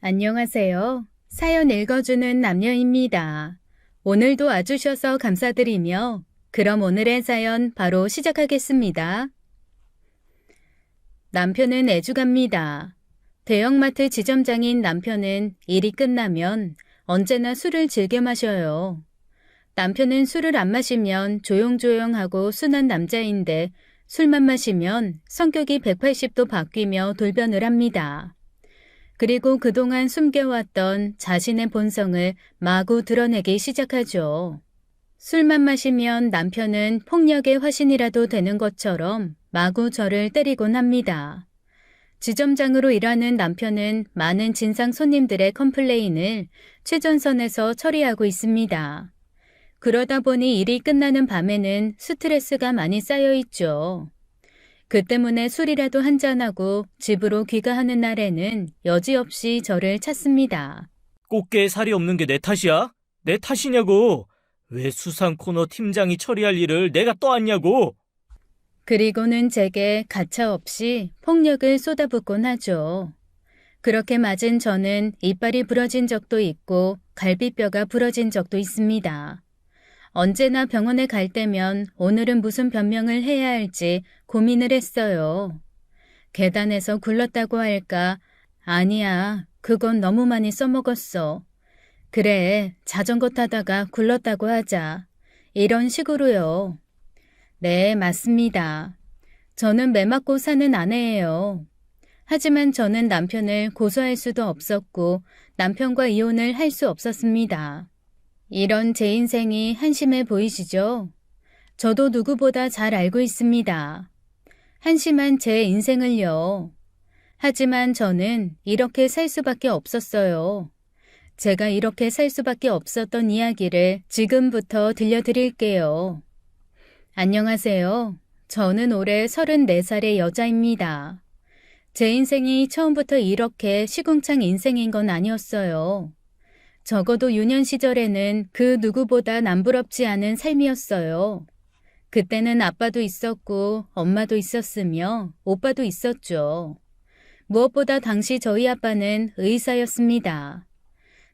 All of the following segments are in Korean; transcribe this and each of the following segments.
안녕하세요. 사연 읽어주는 남녀입니다. 오늘도 와주셔서 감사드리며 그럼 오늘의 사연 바로 시작하겠습니다. 남편은 애주갑니다. 대형마트 지점장인 남편은 일이 끝나면 언제나 술을 즐겨 마셔요. 남편은 술을 안 마시면 조용조용하고 순한 남자인데 술만 마시면 성격이 180도 바뀌며 돌변을 합니다. 그리고 그동안 숨겨왔던 자신의 본성을 마구 드러내기 시작하죠. 술만 마시면 남편은 폭력의 화신이라도 되는 것처럼 마구 저를 때리곤 합니다. 지점장으로 일하는 남편은 많은 진상 손님들의 컴플레인을 최전선에서 처리하고 있습니다. 그러다 보니 일이 끝나는 밤에는 스트레스가 많이 쌓여 있죠. 그 때문에 술이라도 한잔하고 집으로 귀가하는 날에는 여지없이 저를 찾습니다. 꽃게에 살이 없는 게 내 탓이야? 내 탓이냐고! 왜 수상 코너 팀장이 처리할 일을 내가 떠안냐고! 그리고는 제게 가차없이 폭력을 쏟아붓곤 하죠. 그렇게 맞은 저는 이빨이 부러진 적도 있고 갈비뼈가 부러진 적도 있습니다. 언제나 병원에 갈 때면 오늘은 무슨 변명을 해야 할지 고민을 했어요. 계단에서 굴렀다고 할까? 아니야, 그건 너무 많이 써먹었어. 그래, 자전거 타다가 굴렀다고 하자. 이런 식으로요. 네, 맞습니다. 저는 매 맞고 사는 아내예요. 하지만 저는 남편을 고소할 수도 없었고 남편과 이혼을 할 수 없었습니다. 이런 제 인생이 한심해 보이시죠? 저도 누구보다 잘 알고 있습니다. 한심한 제 인생을요. 하지만 저는 이렇게 살 수밖에 없었어요. 제가 이렇게 살 수밖에 없었던 이야기를 지금부터 들려드릴게요. 안녕하세요. 저는 올해 34살의 여자입니다. 제 인생이 처음부터 이렇게 시궁창 인생인 건 아니었어요. 적어도 유년 시절에는 그 누구보다 남부럽지 않은 삶이었어요. 그때는 아빠도 있었고 엄마도 있었으며 오빠도 있었죠. 무엇보다 당시 저희 아빠는 의사였습니다.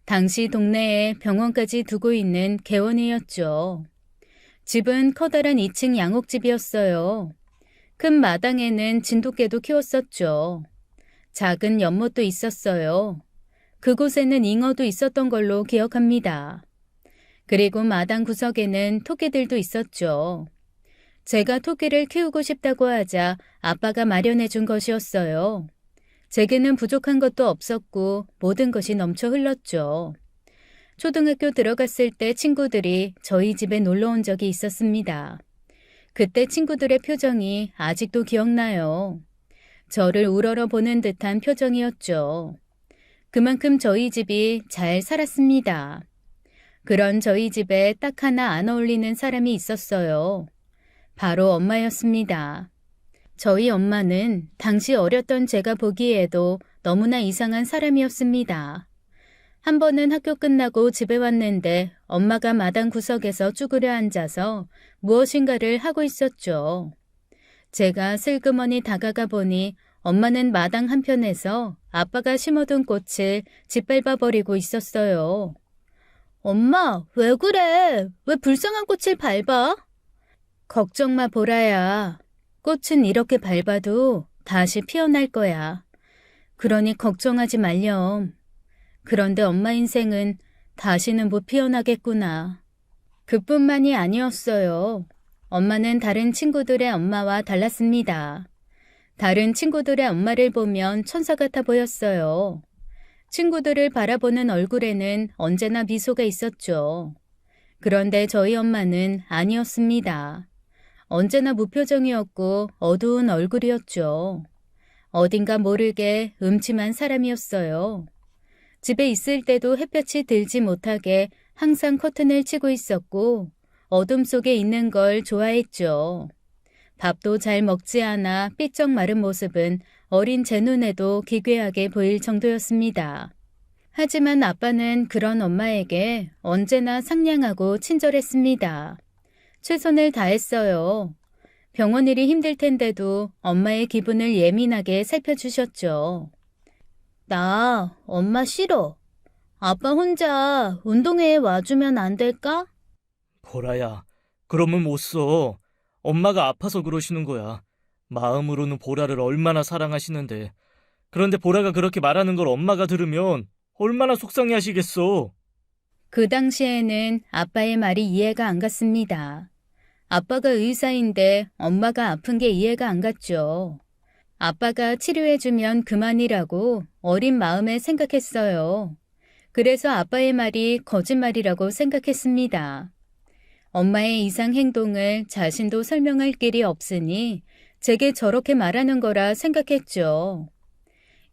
당시 동네에 병원까지 두고 있는 개원이었죠. 집은 커다란 2층 양옥집이었어요. 큰 마당에는 진돗개도 키웠었죠. 작은 연못도 있었어요. 그곳에는 잉어도 있었던 걸로 기억합니다. 그리고 마당 구석에는 토끼들도 있었죠. 제가 토끼를 키우고 싶다고 하자 아빠가 마련해 준 것이었어요. 제게는 부족한 것도 없었고 모든 것이 넘쳐 흘렀죠. 초등학교 들어갔을 때 친구들이 저희 집에 놀러 온 적이 있었습니다. 그때 친구들의 표정이 아직도 기억나요. 저를 우러러 보는 듯한 표정이었죠. 그만큼 저희 집이 잘 살았습니다. 그런 저희 집에 딱 하나 안 어울리는 사람이 있었어요. 바로 엄마였습니다. 저희 엄마는 당시 어렸던 제가 보기에도 너무나 이상한 사람이었습니다. 한 번은 학교 끝나고 집에 왔는데 엄마가 마당 구석에서 쭈그려 앉아서 무엇인가를 하고 있었죠. 제가 슬그머니 다가가 보니 엄마는 마당 한편에서 아빠가 심어둔 꽃을 짓밟아 버리고 있었어요. 엄마, 왜 그래? 왜 불쌍한 꽃을 밟아? 걱정 마, 보라야. 꽃은 이렇게 밟아도 다시 피어날 거야. 그러니 걱정하지 말렴. 그런데 엄마 인생은 다시는 못 피어나겠구나. 그뿐만이 아니었어요. 엄마는 다른 친구들의 엄마와 달랐습니다. 다른 친구들의 엄마를 보면 천사 같아 보였어요. 친구들을 바라보는 얼굴에는 언제나 미소가 있었죠. 그런데 저희 엄마는 아니었습니다. 언제나 무표정이었고 어두운 얼굴이었죠. 어딘가 모르게 음침한 사람이었어요. 집에 있을 때도 햇볕이 들지 못하게 항상 커튼을 치고 있었고 어둠 속에 있는 걸 좋아했죠. 밥도 잘 먹지 않아 삐쩍 마른 모습은 어린 제 눈에도 기괴하게 보일 정도였습니다. 하지만 아빠는 그런 엄마에게 언제나 상냥하고 친절했습니다. 최선을 다했어요. 병원 일이 힘들 텐데도 엄마의 기분을 예민하게 살펴주셨죠. 나 엄마 싫어. 아빠 혼자 운동회에 와주면 안 될까? 보라야, 그러면 못 써. 엄마가 아파서 그러시는 거야. 마음으로는 보라를 얼마나 사랑하시는데. 그런데 보라가 그렇게 말하는 걸 엄마가 들으면 얼마나 속상해 하시겠어. 그 당시에는 아빠의 말이 이해가 안 갔습니다. 아빠가 의사인데 엄마가 아픈 게 이해가 안 갔죠. 아빠가 치료해주면 그만이라고 어린 마음에 생각했어요. 그래서 아빠의 말이 거짓말이라고 생각했습니다. 엄마의 이상 행동을 자신도 설명할 길이 없으니 제게 저렇게 말하는 거라 생각했죠.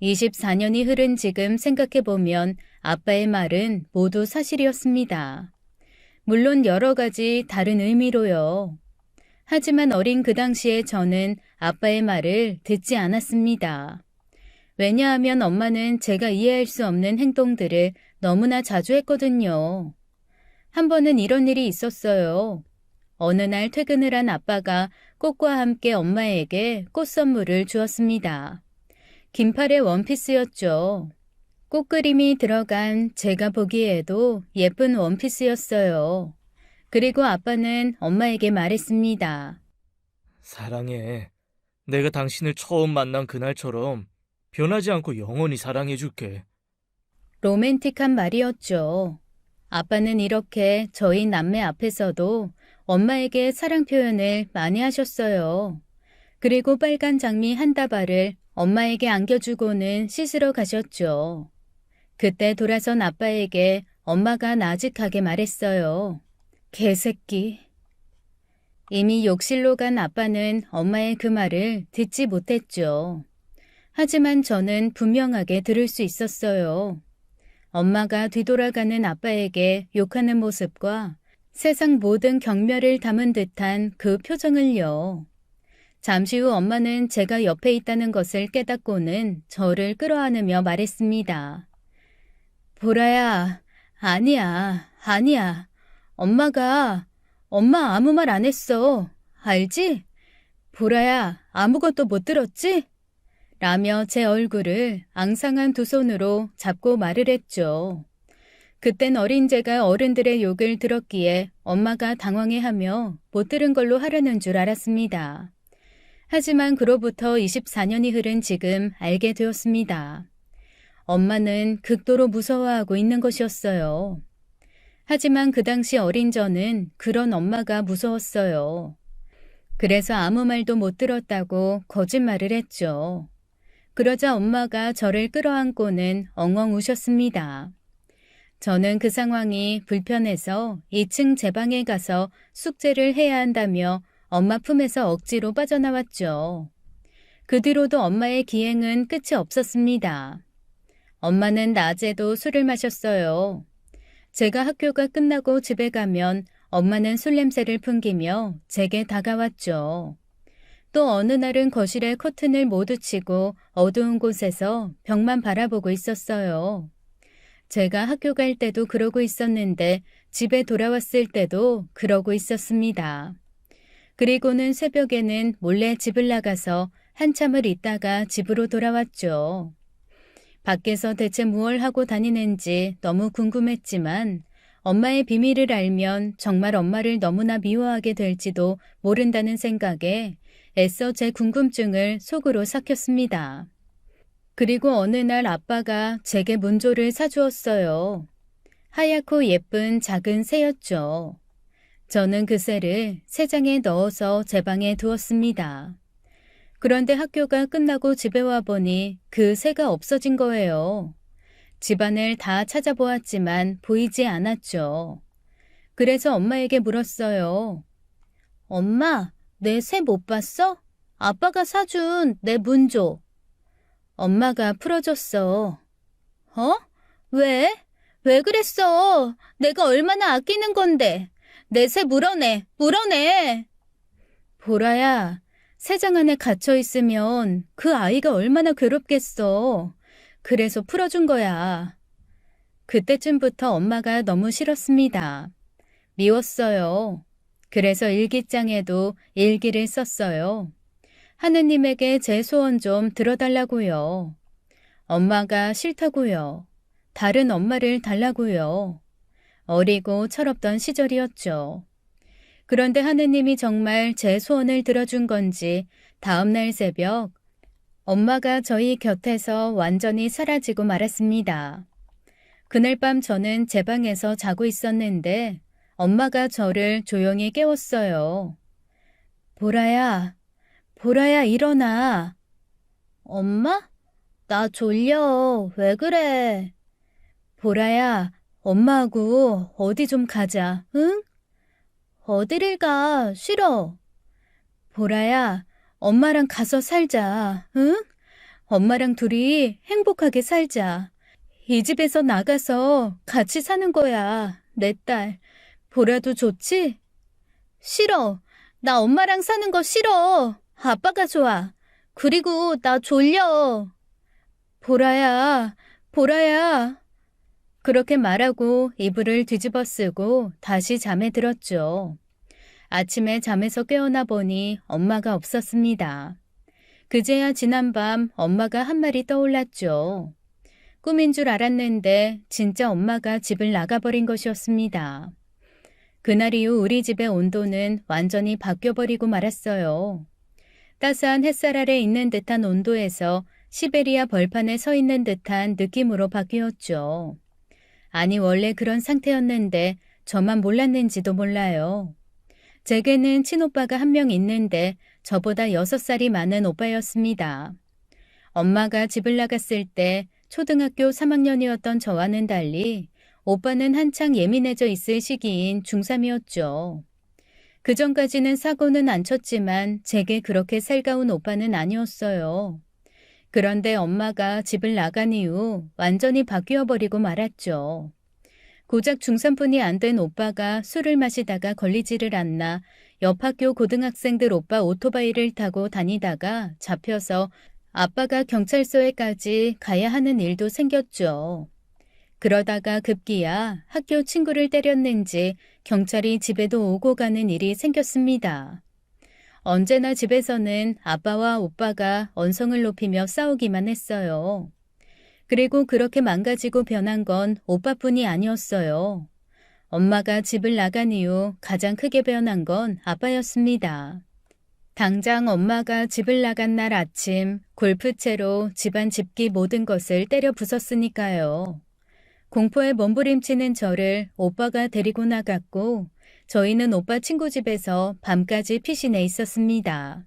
24년이 흐른 지금 생각해보면 아빠의 말은 모두 사실이었습니다. 물론 여러 가지 다른 의미로요. 하지만 어린 그 당시에 저는 아빠의 말을 듣지 않았습니다. 왜냐하면 엄마는 제가 이해할 수 없는 행동들을 너무나 자주 했거든요. 한 번은 이런 일이 있었어요. 어느 날 퇴근을 한 아빠가 꽃과 함께 엄마에게 꽃 선물을 주었습니다. 긴팔의 원피스였죠. 꽃그림이 들어간 제가 보기에도 예쁜 원피스였어요. 그리고 아빠는 엄마에게 말했습니다. 사랑해. 내가 당신을 처음 만난 그날처럼 변하지 않고 영원히 사랑해줄게. 로맨틱한 말이었죠. 아빠는 이렇게 저희 남매 앞에서도 엄마에게 사랑 표현을 많이 하셨어요. 그리고 빨간 장미 한 다발을 엄마에게 안겨주고는 씻으러 가셨죠. 그때 돌아선 아빠에게 엄마가 나직하게 말했어요. 개새끼. 이미 욕실로 간 아빠는 엄마의 그 말을 듣지 못했죠. 하지만 저는 분명하게 들을 수 있었어요. 엄마가 뒤돌아가는 아빠에게 욕하는 모습과 세상 모든 경멸을 담은 듯한 그 표정을요. 잠시 후 엄마는 제가 옆에 있다는 것을 깨닫고는 저를 끌어안으며 말했습니다. 보라야, 아니야. 엄마 아무 말 안 했어. 알지? 보라야, 아무것도 못 들었지? 라며 제 얼굴을 앙상한 두 손으로 잡고 말을 했죠. 그땐 어린 제가 어른들의 욕을 들었기에 엄마가 당황해하며 못 들은 걸로 하려는 줄 알았습니다. 하지만 그로부터 24년이 흐른 지금 알게 되었습니다. 엄마는 극도로 무서워하고 있는 것이었어요. 하지만 그 당시 어린 저는 그런 엄마가 무서웠어요. 그래서 아무 말도 못 들었다고 거짓말을 했죠. 그러자 엄마가 저를 끌어안고는 엉엉 우셨습니다. 저는 그 상황이 불편해서 2층 제 방에 가서 숙제를 해야 한다며 엄마 품에서 억지로 빠져나왔죠. 그 뒤로도 엄마의 기행은 끝이 없었습니다. 엄마는 낮에도 술을 마셨어요. 제가 학교가 끝나고 집에 가면 엄마는 술 냄새를 풍기며 제게 다가왔죠. 또 어느 날은 거실에 커튼을 모두 치고 어두운 곳에서 벽만 바라보고 있었어요. 제가 학교 갈 때도 그러고 있었는데 집에 돌아왔을 때도 그러고 있었습니다. 그리고는 새벽에는 몰래 집을 나가서 한참을 있다가 집으로 돌아왔죠. 밖에서 대체 무얼 하고 다니는지 너무 궁금했지만 엄마의 비밀을 알면 정말 엄마를 너무나 미워하게 될지도 모른다는 생각에 애써 제 궁금증을 속으로 삭혔습니다. 그리고 어느 날 아빠가 제게 문조를 사주었어요. 하얗고 예쁜 작은 새였죠. 저는 그 새를 새장에 넣어서 제 방에 두었습니다. 그런데 학교가 끝나고 집에 와보니 그 새가 없어진 거예요. 집안을 다 찾아보았지만 보이지 않았죠. 그래서 엄마에게 물었어요. 엄마, 내 새 못 봤어? 아빠가 사준 내 문조. 엄마가 풀어줬어. 어? 왜? 왜 그랬어? 내가 얼마나 아끼는 건데. 내 새 물어내. 보라야, 새장 안에 갇혀 있으면 그 아이가 얼마나 괴롭겠어. 그래서 풀어준 거야. 그때쯤부터 엄마가 너무 싫었습니다. 미웠어요. 그래서 일기장에도 일기를 썼어요. 하느님에게 제 소원 좀 들어달라고요. 엄마가 싫다고요. 다른 엄마를 달라고요. 어리고 철없던 시절이었죠. 그런데 하느님이 정말 제 소원을 들어준 건지 다음날 새벽 엄마가 저희 곁에서 완전히 사라지고 말았습니다. 그날 밤 저는 제 방에서 자고 있었는데 엄마가 저를 조용히 깨웠어요. 보라야, 보라야 일어나. 엄마? 나 졸려. 왜 그래? 보라야, 엄마하고 어디 좀 가자, 응? 어디를 가? 싫어. 보라야, 엄마랑 가서 살자, 응? 엄마랑 둘이 행복하게 살자. 이 집에서 나가서 같이 사는 거야, 내 딸. 보라도 좋지? 싫어. 나 엄마랑 사는 거 싫어. 아빠가 좋아. 그리고 나 졸려. 보라야, 보라야. 그렇게 말하고 이불을 뒤집어 쓰고 다시 잠에 들었죠. 아침에 잠에서 깨어나 보니 엄마가 없었습니다. 그제야 지난밤 엄마가 한 말이 떠올랐죠. 꿈인 줄 알았는데 진짜 엄마가 집을 나가버린 것이었습니다. 그날 이후 우리 집의 온도는 완전히 바뀌어버리고 말았어요. 따스한 햇살 아래 있는 듯한 온도에서 시베리아 벌판에 서 있는 듯한 느낌으로 바뀌었죠. 아니 원래 그런 상태였는데 저만 몰랐는지도 몰라요. 제게는 친오빠가 한 명 있는데 저보다 6살이 많은 오빠였습니다. 엄마가 집을 나갔을 때 초등학교 3학년이었던 저와는 달리 오빠는 한창 예민해져 있을 시기인 중3이었죠. 그전까지는 사고는 안 쳤지만 제게 그렇게 살가운 오빠는 아니었어요. 그런데 엄마가 집을 나간 이후 완전히 바뀌어버리고 말았죠. 고작 중3뿐이 안 된 오빠가 술을 마시다가 걸리지를 않나 옆 학교 고등학생들 오빠 오토바이를 타고 다니다가 잡혀서 아빠가 경찰서에까지 가야 하는 일도 생겼죠. 그러다가 급기야 학교 친구를 때렸는지 경찰이 집에도 오고 가는 일이 생겼습니다. 언제나 집에서는 아빠와 오빠가 언성을 높이며 싸우기만 했어요. 그리고 그렇게 망가지고 변한 건 오빠뿐이 아니었어요. 엄마가 집을 나간 이후 가장 크게 변한 건 아빠였습니다. 당장 엄마가 집을 나간 날 아침 골프채로 집안 집기 모든 것을 때려 부쉈으니까요. 공포에 몸부림치는 저를 오빠가 데리고 나갔고 저희는 오빠 친구 집에서 밤까지 피신해 있었습니다.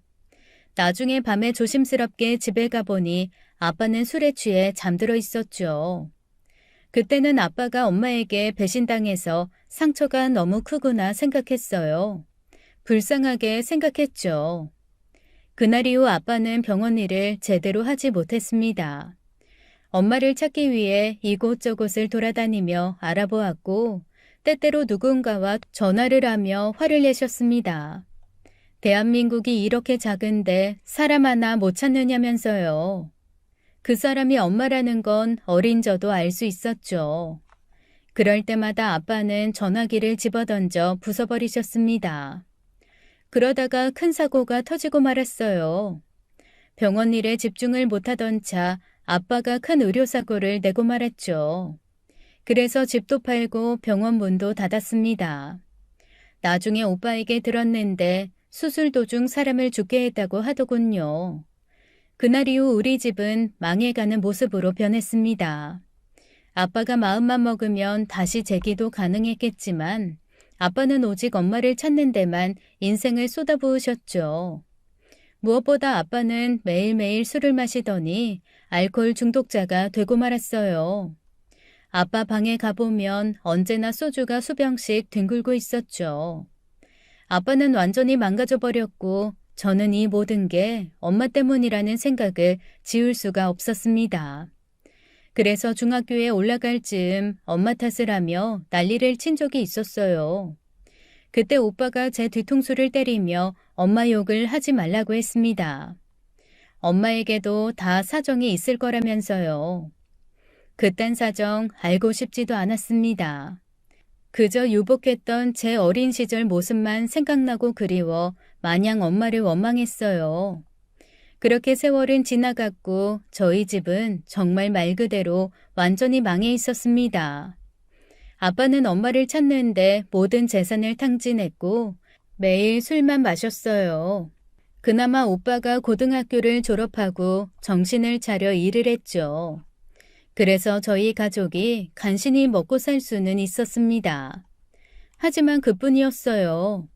나중에 밤에 조심스럽게 집에 가보니 아빠는 술에 취해 잠들어 있었죠. 그때는 아빠가 엄마에게 배신당해서 상처가 너무 크구나 생각했어요. 불쌍하게 생각했죠. 그날 이후 아빠는 병원 일을 제대로 하지 못했습니다. 엄마를 찾기 위해 이곳저곳을 돌아다니며 알아보았고 때때로 누군가와 전화를 하며 화를 내셨습니다. 대한민국이 이렇게 작은데 사람 하나 못 찾느냐면서요. 그 사람이 엄마라는 건 어린 저도 알 수 있었죠. 그럴 때마다 아빠는 전화기를 집어던져 부숴버리셨습니다. 그러다가 큰 사고가 터지고 말았어요. 병원 일에 집중을 못하던 차 아빠가 큰 의료사고를 내고 말았죠. 그래서 집도 팔고 병원 문도 닫았습니다. 나중에 오빠에게 들었는데 수술 도중 사람을 죽게 했다고 하더군요. 그날 이후 우리 집은 망해가는 모습으로 변했습니다. 아빠가 마음만 먹으면 다시 재기도 가능했겠지만 아빠는 오직 엄마를 찾는 데만 인생을 쏟아부으셨죠. 무엇보다 아빠는 매일매일 술을 마시더니 알코올 중독자가 되고 말았어요. 아빠 방에 가보면 언제나 소주가 수병씩 뒹굴고 있었죠. 아빠는 완전히 망가져버렸고 저는 이 모든 게 엄마 때문이라는 생각을 지울 수가 없었습니다. 그래서 중학교에 올라갈 즈음 엄마 탓을 하며 난리를 친 적이 있었어요. 그때 오빠가 제 뒤통수를 때리며 엄마 욕을 하지 말라고 했습니다. 엄마에게도 다 사정이 있을 거라면서요. 그딴 사정 알고 싶지도 않았습니다. 그저 유복했던 제 어린 시절 모습만 생각나고 그리워 마냥 엄마를 원망했어요. 그렇게 세월은 지나갔고 저희 집은 정말 말 그대로 완전히 망해 있었습니다. 아빠는 엄마를 찾는데 모든 재산을 탕진했고 매일 술만 마셨어요. 그나마 오빠가 고등학교를 졸업하고 정신을 차려 일을 했죠. 그래서 저희 가족이 간신히 먹고 살 수는 있었습니다. 하지만 그뿐이었어요.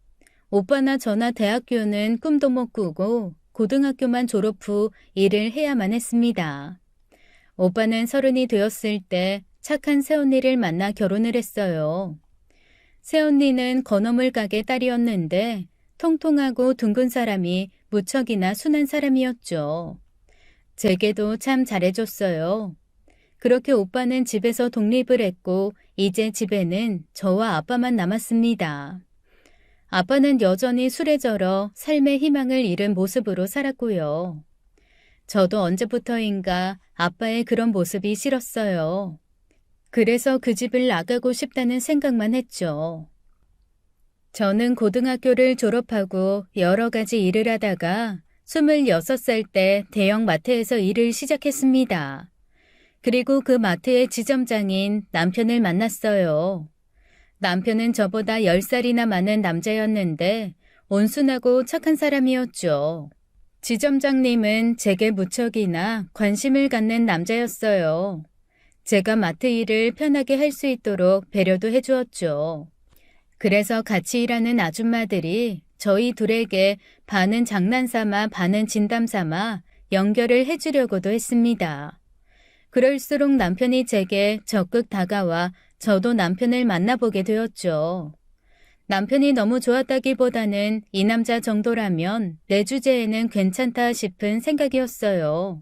오빠나 저나 대학교는 꿈도 못 꾸고 고등학교만 졸업 후 일을 해야만 했습니다. 오빠는 30이 되었을 때 착한 새언니를 만나 결혼을 했어요. 새언니는 건어물 가게 딸이었는데 통통하고 둥근 사람이 무척이나 순한 사람이었죠. 제게도 참 잘해줬어요. 그렇게 오빠는 집에서 독립을 했고 이제 집에는 저와 아빠만 남았습니다. 아빠는 여전히 술에 절어 삶의 희망을 잃은 모습으로 살았고요. 저도 언제부터인가 아빠의 그런 모습이 싫었어요. 그래서 그 집을 나가고 싶다는 생각만 했죠. 저는 고등학교를 졸업하고 여러 가지 일을 하다가 26살 때 대형 마트에서 일을 시작했습니다. 그리고 그 마트의 지점장인 남편을 만났어요. 남편은 저보다 10살이나 많은 남자였는데 온순하고 착한 사람이었죠. 지점장님은 제게 무척이나 관심을 갖는 남자였어요. 제가 마트 일을 편하게 할 수 있도록 배려도 해주었죠. 그래서 같이 일하는 아줌마들이 저희 둘에게 반은 장난삼아 반은 진담삼아 연결을 해주려고도 했습니다. 그럴수록 남편이 제게 적극 다가와 저도 남편을 만나보게 되었죠. 남편이 너무 좋았다기보다는 이 남자 정도라면 내 주제에는 괜찮다 싶은 생각이었어요.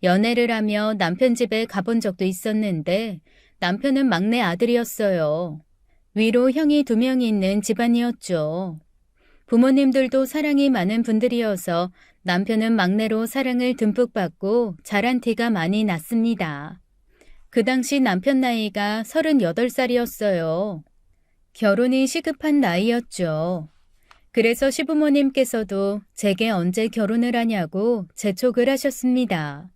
연애를 하며 남편 집에 가본 적도 있었는데 남편은 막내 아들이었어요. 위로 형이 2명이 있는 집안이었죠. 부모님들도 사랑이 많은 분들이어서 남편은 막내로 사랑을 듬뿍 받고 자란 티가 많이 났습니다. 그 당시 남편 나이가 38살이었어요. 결혼이 시급한 나이였죠. 그래서 시부모님께서도 제게 언제 결혼을 하냐고 재촉을 하셨습니다.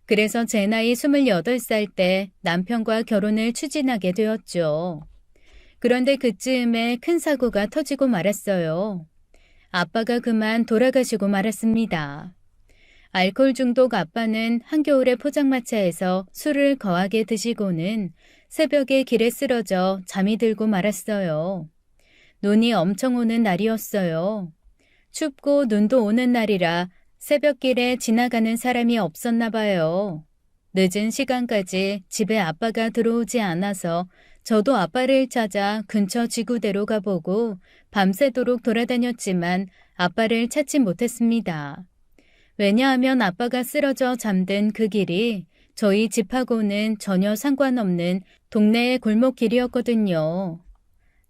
그래서 제 나이 28살 때 남편과 결혼을 추진하게 되었죠. 그런데 그쯤에 큰 사고가 터지고 말았어요. 아빠가 그만 돌아가시고 말았습니다. 알코올 중독 아빠는 한겨울에 포장마차에서 술을 거하게 드시고는 새벽에 길에 쓰러져 잠이 들고 말았어요. 눈이 엄청 오는 날이었어요. 춥고 눈도 오는 날이라 새벽길에 지나가는 사람이 없었나 봐요. 늦은 시간까지 집에 아빠가 들어오지 않아서 저도 아빠를 찾아 근처 지구대로 가보고 밤새도록 돌아다녔지만 아빠를 찾지 못했습니다. 왜냐하면 아빠가 쓰러져 잠든 그 길이 저희 집하고는 전혀 상관없는 동네의 골목길이었거든요.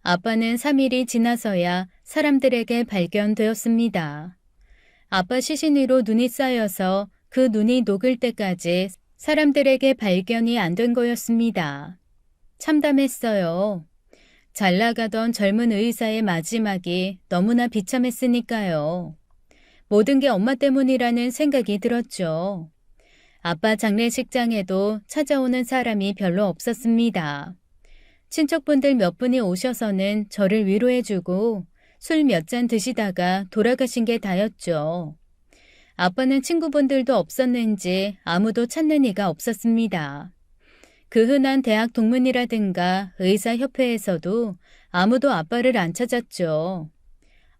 아빠는 3일이 지나서야 사람들에게 발견되었습니다. 아빠 시신 위로 눈이 쌓여서 그 눈이 녹을 때까지 사람들에게 발견이 안 된 거였습니다. 참담했어요. 잘 나가던 젊은 의사의 마지막이 너무나 비참했으니까요. 모든 게 엄마 때문이라는 생각이 들었죠. 아빠 장례식장에도 찾아오는 사람이 별로 없었습니다. 친척분들 몇 분이 오셔서는 저를 위로해주고 술 몇 잔 드시다가 돌아가신 게 다였죠. 아빠는 친구분들도 없었는지 아무도 찾는 이가 없었습니다. 그 흔한 대학 동문이라든가 의사협회에서도 아무도 아빠를 안 찾았죠.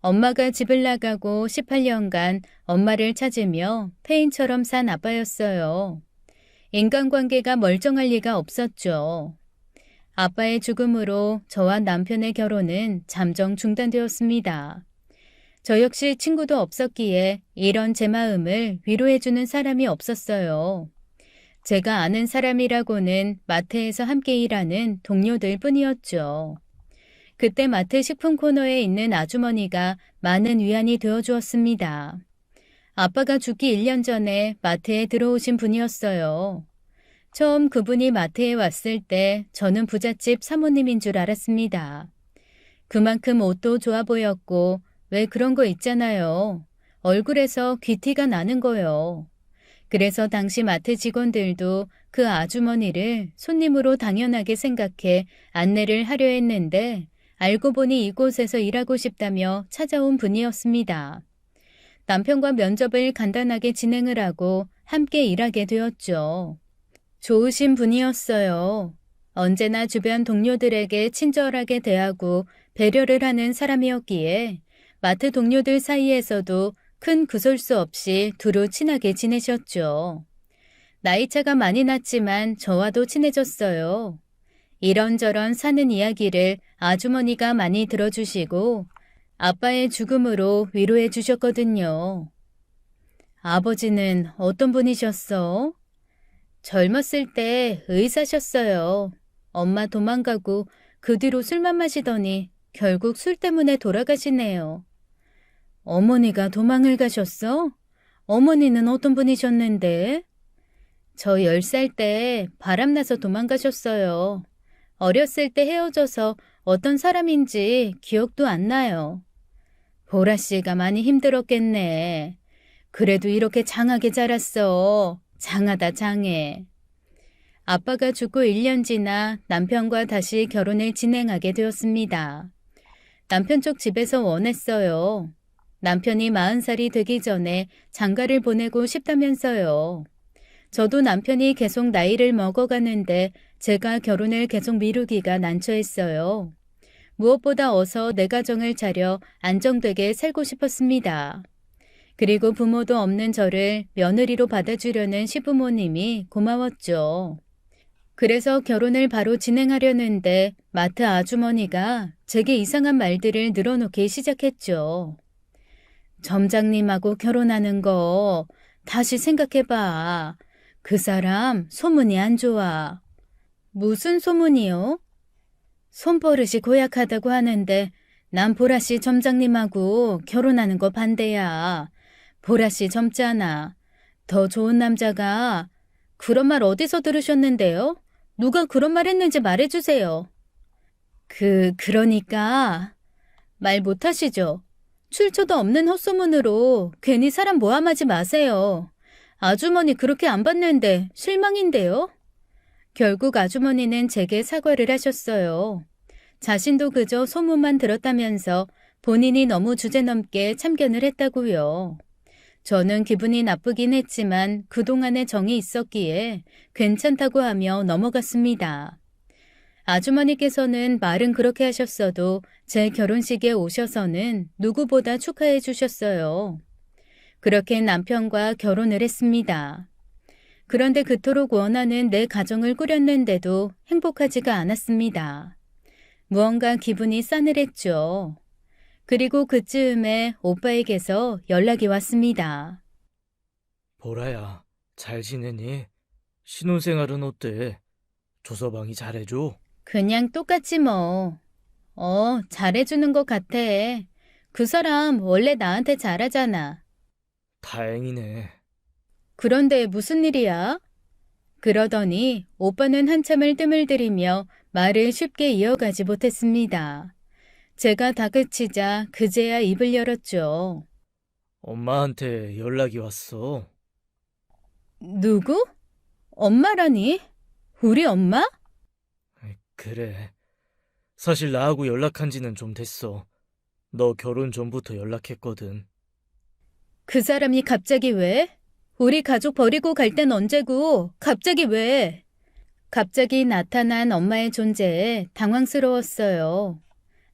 엄마가 집을 나가고 18년간 엄마를 찾으며 폐인처럼 산 아빠였어요. 인간관계가 멀쩡할 리가 없었죠. 아빠의 죽음으로 저와 남편의 결혼은 잠정 중단되었습니다. 저 역시 친구도 없었기에 이런 제 마음을 위로해주는 사람이 없었어요. 제가 아는 사람이라고는 마트에서 함께 일하는 동료들 뿐이었죠. 그때 마트 식품 코너에 있는 아주머니가 많은 위안이 되어주었습니다. 아빠가 죽기 1년 전에 마트에 들어오신 분이었어요. 처음 그분이 마트에 왔을 때 저는 부잣집 사모님인 줄 알았습니다. 그만큼 옷도 좋아 보였고 왜 그런 거 있잖아요. 얼굴에서 귀티가 나는 거요. 그래서 당시 마트 직원들도 그 아주머니를 손님으로 당연하게 생각해 안내를 하려 했는데 알고 보니 이곳에서 일하고 싶다며 찾아온 분이었습니다. 남편과 면접을 간단하게 진행을 하고 함께 일하게 되었죠. 좋으신 분이었어요. 언제나 주변 동료들에게 친절하게 대하고 배려를 하는 사람이었기에 마트 동료들 사이에서도 큰 구설수 없이 두루 친하게 지내셨죠. 나이차가 많이 났지만 저와도 친해졌어요. 이런저런 사는 이야기를 아주머니가 많이 들어주시고 아빠의 죽음으로 위로해 주셨거든요. 아버지는 어떤 분이셨어? 젊었을 때 의사셨어요. 엄마 도망가고 그 뒤로 술만 마시더니 결국 술 때문에 돌아가시네요. 어머니가 도망을 가셨어? 어머니는 어떤 분이셨는데? 저 10살 때 바람나서 도망가셨어요. 어렸을 때 헤어져서 어떤 사람인지 기억도 안 나요. 보라 씨가 많이 힘들었겠네. 그래도 이렇게 장하게 자랐어. 장하다 장해. 아빠가 죽고 1년 지나 남편과 다시 결혼을 진행하게 되었습니다. 남편 쪽 집에서 원했어요. 남편이 40살이 되기 전에 장가를 보내고 싶다면서요. 저도 남편이 계속 나이를 먹어가는데 제가 결혼을 계속 미루기가 난처했어요. 무엇보다 어서 내 가정을 차려 안정되게 살고 싶었습니다. 그리고 부모도 없는 저를 며느리로 받아주려는 시부모님이 고마웠죠. 그래서 결혼을 바로 진행하려는데 마트 아주머니가 제게 이상한 말들을 늘어놓기 시작했죠. 점장님하고 결혼하는 거 다시 생각해봐. 그 사람 소문이 안 좋아. 무슨 소문이요? 손버릇이 고약하다고 하는데 난 보라씨 점장님하고 결혼하는 거 반대야. 보라씨 젊잖아. 더 좋은 남자가. 그런 말 어디서 들으셨는데요? 누가 그런 말 했는지 말해주세요. 그러니까 말 못하시죠? 출처도 없는 헛소문으로 괜히 사람 모함하지 마세요. 아주머니 그렇게 안 봤는데 실망인데요? 결국 아주머니는 제게 사과를 하셨어요. 자신도 그저 소문만 들었다면서 본인이 너무 주제넘게 참견을 했다고요. 저는 기분이 나쁘긴 했지만 그동안의 정이 있었기에 괜찮다고 하며 넘어갔습니다. 아주머니께서는 말은 그렇게 하셨어도 제 결혼식에 오셔서는 누구보다 축하해 주셨어요. 그렇게 남편과 결혼을 했습니다. 그런데 그토록 원하는 내 가정을 꾸렸는데도 행복하지가 않았습니다. 무언가 기분이 싸늘했죠. 그리고 그쯤에 오빠에게서 연락이 왔습니다. 보라야, 잘 지내니? 신혼생활은 어때? 조서방이 잘해줘? 그냥 똑같지 뭐. 잘해주는 것 같아. 그 사람 원래 나한테 잘하잖아. 다행이네. 그런데 무슨 일이야? 그러더니 오빠는 한참을 뜸을 들이며 말을 쉽게 이어가지 못했습니다. 제가 다그치자 그제야 입을 열었죠. 엄마한테 연락이 왔어. 누구? 엄마라니? 우리 엄마? 그래. 사실 나하고 연락한 지는 좀 됐어. 너 결혼 전부터 연락했거든. 그 사람이 갑자기 왜? 우리 가족 버리고 갈 땐 언제고 갑자기 왜? 갑자기 나타난 엄마의 존재에 당황스러웠어요.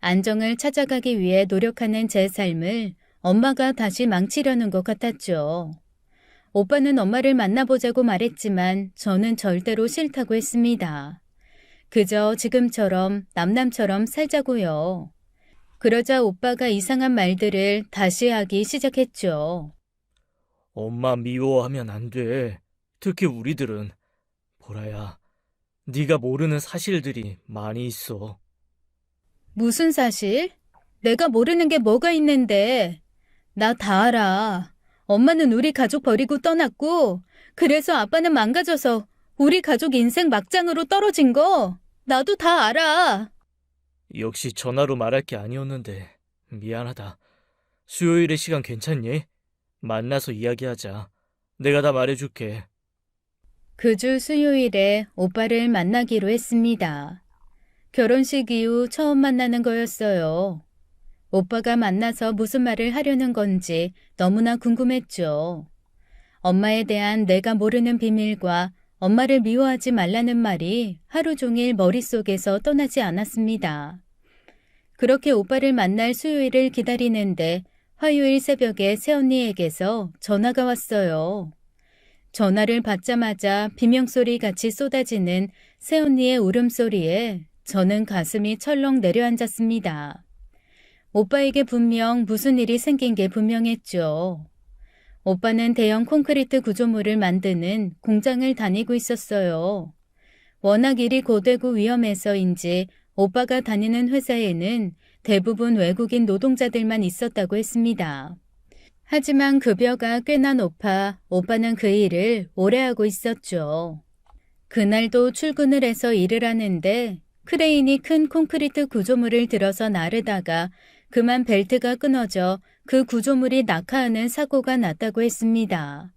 안정을 찾아가기 위해 노력하는 제 삶을 엄마가 다시 망치려는 것 같았죠. 오빠는 엄마를 만나보자고 말했지만 저는 절대로 싫다고 했습니다. 그저 지금처럼 남남처럼 살자고요. 그러자 오빠가 이상한 말들을 다시 하기 시작했죠. 엄마 미워하면 안 돼. 특히 우리들은. 보라야, 네가 모르는 사실들이 많이 있어. 무슨 사실? 내가 모르는 게 뭐가 있는데. 나 다 알아. 엄마는 우리 가족 버리고 떠났고, 그래서 아빠는 망가져서 우리 가족 인생 막장으로 떨어진 거 나도 다 알아. 역시 전화로 말할 게 아니었는데 미안하다. 수요일에 시간 괜찮니? 만나서 이야기하자. 내가 다 말해줄게. 그 주 수요일에 오빠를 만나기로 했습니다. 결혼식 이후 처음 만나는 거였어요. 오빠가 만나서 무슨 말을 하려는 건지 너무나 궁금했죠. 엄마에 대한 내가 모르는 비밀과 엄마를 미워하지 말라는 말이 하루 종일 머릿속에서 떠나지 않았습니다. 그렇게 오빠를 만날 수요일을 기다리는데 화요일 새벽에 새언니에게서 전화가 왔어요. 전화를 받자마자 비명소리 같이 쏟아지는 새언니의 울음소리에 저는 가슴이 철렁 내려앉았습니다. 오빠에게 분명 무슨 일이 생긴 게 분명했죠. 오빠는 대형 콘크리트 구조물을 만드는 공장을 다니고 있었어요. 워낙 일이 고되고 위험해서인지 오빠가 다니는 회사에는 대부분 외국인 노동자들만 있었다고 했습니다. 하지만 급여가 꽤나 높아 오빠는 그 일을 오래 하고 있었죠. 그날도 출근을 해서 일을 하는데 크레인이 큰 콘크리트 구조물을 들어서 나르다가 그만 벨트가 끊어져 그 구조물이 낙하하는 사고가 났다고 했습니다.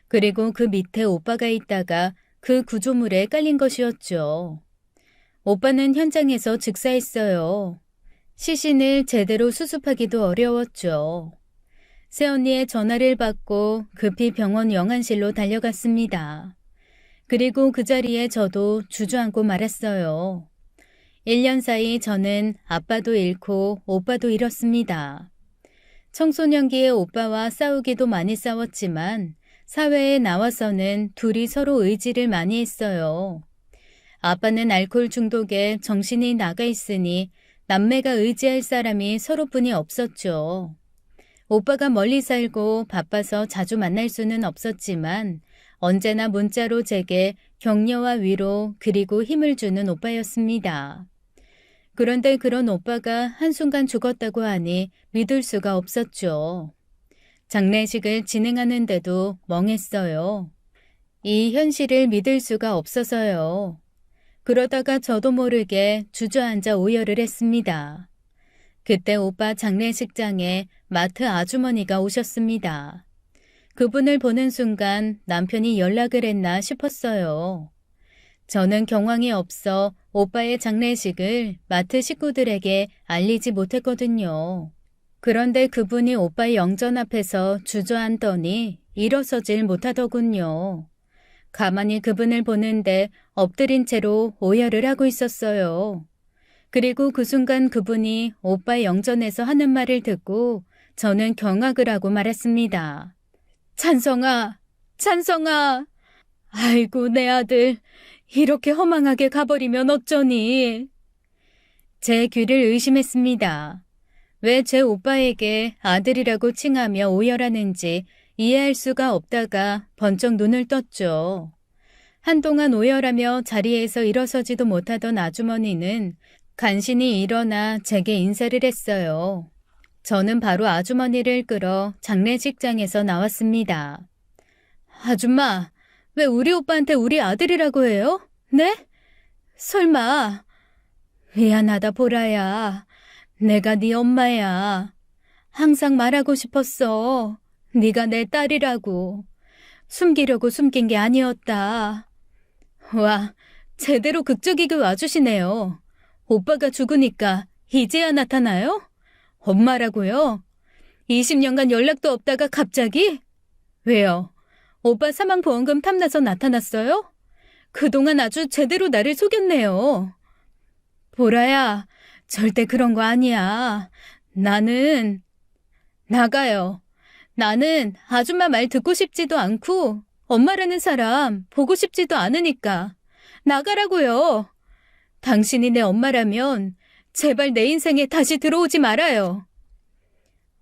그리고 그 밑에 오빠가 있다가 그 구조물에 깔린 것이었죠. 오빠는 현장에서 즉사했어요. 시신을 제대로 수습하기도 어려웠죠. 새언니의 전화를 받고 급히 병원 영안실로 달려갔습니다. 그리고 그 자리에 저도 주저앉고 말았어요. 1년 사이 저는 아빠도 잃고 오빠도 잃었습니다. 청소년기에 오빠와 싸우기도 많이 싸웠지만 사회에 나와서는 둘이 서로 의지를 많이 했어요. 아빠는 알코올 중독에 정신이 나가 있으니 남매가 의지할 사람이 서로뿐이 없었죠. 오빠가 멀리 살고 바빠서 자주 만날 수는 없었지만 언제나 문자로 제게 격려와 위로 그리고 힘을 주는 오빠였습니다. 그런데 그런 오빠가 한순간 죽었다고 하니 믿을 수가 없었죠. 장례식을 진행하는데도 멍했어요. 이 현실을 믿을 수가 없어서요. 그러다가 저도 모르게 주저앉아 오열을 했습니다. 그때 오빠 장례식장에 마트 아주머니가 오셨습니다. 그분을 보는 순간 남편이 연락을 했나 싶었어요. 저는 경황이 없어 오빠의 장례식을 마트 식구들에게 알리지 못했거든요. 그런데 그분이 오빠의 영전 앞에서 주저앉더니 일어서질 못하더군요. 가만히 그분을 보는데 엎드린 채로 오열을 하고 있었어요. 그리고 그 순간 그분이 오빠의 영전에서 하는 말을 듣고 저는 경악을 하고 말했습니다. 찬성아, 찬성아. 아이고 내 아들, 이렇게 허망하게 가버리면 어쩌니. 제 귀를 의심했습니다. 왜 제 오빠에게 아들이라고 칭하며 오열하는지 이해할 수가 없다가 번쩍 눈을 떴죠. 한동안 오열하며 자리에서 일어서지도 못하던 아주머니는 간신히 일어나 제게 인사를 했어요. 저는 바로 아주머니를 끌어 장례식장에서 나왔습니다. 아줌마, 왜 우리 오빠한테 우리 아들이라고 해요? 네? 설마. 미안하다 보라야. 내가 네 엄마야. 항상 말하고 싶었어. 네가 내 딸이라고. 숨기려고 숨긴 게 아니었다. 와, 제대로 극적이게 와주시네요. 오빠가 죽으니까 이제야 나타나요? 엄마라고요? 20년간 연락도 없다가 갑자기? 왜요? 오빠 사망보험금 탐나서 나타났어요? 그동안 아주 제대로 나를 속였네요. 보라야, 절대 그런 거 아니야. 나는 나가요. 나는 아줌마 말 듣고 싶지도 않고 엄마라는 사람 보고 싶지도 않으니까 나가라고요. 당신이 내 엄마라면 제발 내 인생에 다시 들어오지 말아요.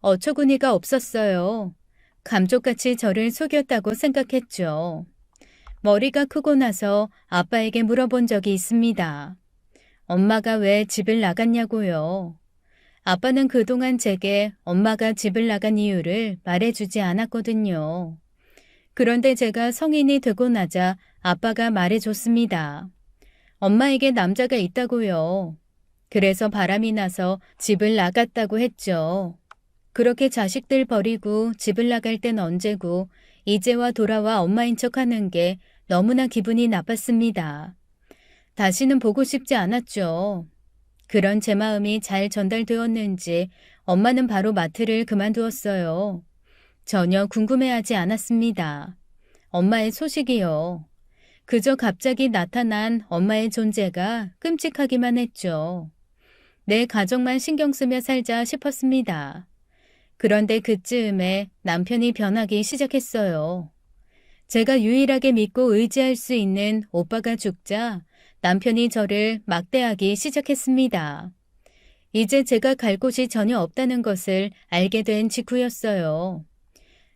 어처구니가 없었어요. 감쪽같이 저를 속였다고 생각했죠. 머리가 크고 나서 아빠에게 물어본 적이 있습니다. 엄마가 왜 집을 나갔냐고요. 아빠는 그동안 제게 엄마가 집을 나간 이유를 말해주지 않았거든요. 그런데 제가 성인이 되고 나자 아빠가 말해줬습니다. 엄마에게 남자가 있다고요. 그래서 바람이 나서 집을 나갔다고 했죠. 그렇게 자식들 버리고 집을 나갈 땐 언제고 이제와 돌아와 엄마인 척하는 게 너무나 기분이 나빴습니다. 다시는 보고 싶지 않았죠. 그런 제 마음이 잘 전달되었는지 엄마는 바로 마트를 그만두었어요. 전혀 궁금해하지 않았습니다. 엄마의 소식이요. 그저 갑자기 나타난 엄마의 존재가 끔찍하기만 했죠. 내 가족만 신경 쓰며 살자 싶었습니다. 그런데 그쯤에 남편이 변하기 시작했어요. 제가 유일하게 믿고 의지할 수 있는 오빠가 죽자 남편이 저를 막대하기 시작했습니다. 이제 제가 갈 곳이 전혀 없다는 것을 알게 된 직후였어요.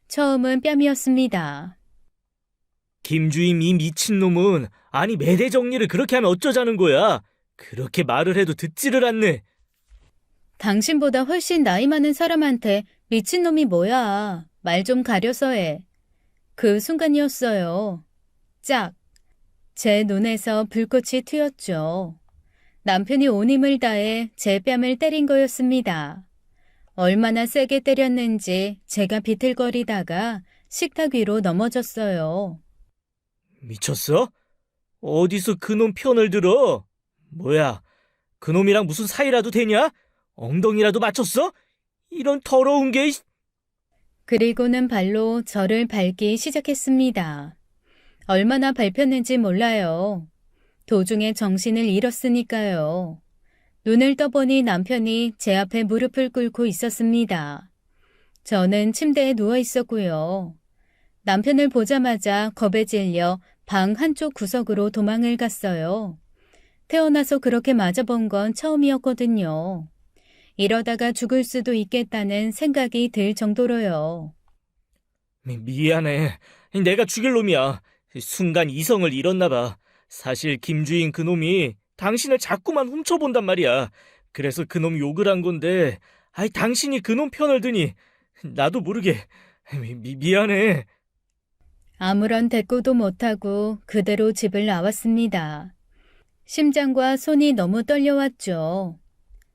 처음은 뺨이었습니다. 김주임 이 미친놈은 아니 매대 정리를 그렇게 하면 어쩌자는 거야. 그렇게 말을 해도 듣지를 않네. 당신보다 훨씬 나이 많은 사람한테 미친놈이 뭐야. 말 좀 가려서 해. 그 순간이었어요. 짝! 제 눈에서 불꽃이 튀었죠. 남편이 온 힘을 다해 제 뺨을 때린 거였습니다. 얼마나 세게 때렸는지 제가 비틀거리다가 식탁 위로 넘어졌어요. 미쳤어? 어디서 그놈 편을 들어? 뭐야, 그놈이랑 무슨 사이라도 되냐? 엉덩이라도 맞췄어? 이런 더러운 게... 그리고는 발로 저를 밟기 시작했습니다. 얼마나 밟혔는지 몰라요. 도중에 정신을 잃었으니까요. 눈을 떠보니 남편이 제 앞에 무릎을 꿇고 있었습니다. 저는 침대에 누워 있었고요. 남편을 보자마자 겁에 질려 방 한쪽 구석으로 도망을 갔어요. 태어나서 그렇게 맞아본 건 처음이었거든요. 이러다가 죽을 수도 있겠다는 생각이 들 정도로요. 미안해. 내가 죽일 놈이야. 순간 이성을 잃었나 봐. 사실 김주인 그놈이 당신을 자꾸만 훔쳐본단 말이야. 그래서 그놈 욕을 한 건데, 아이 당신이 그놈 편을 드니 나도 모르게 미안해. 아무런 대꾸도 못하고 그대로 집을 나왔습니다. 심장과 손이 너무 떨려왔죠.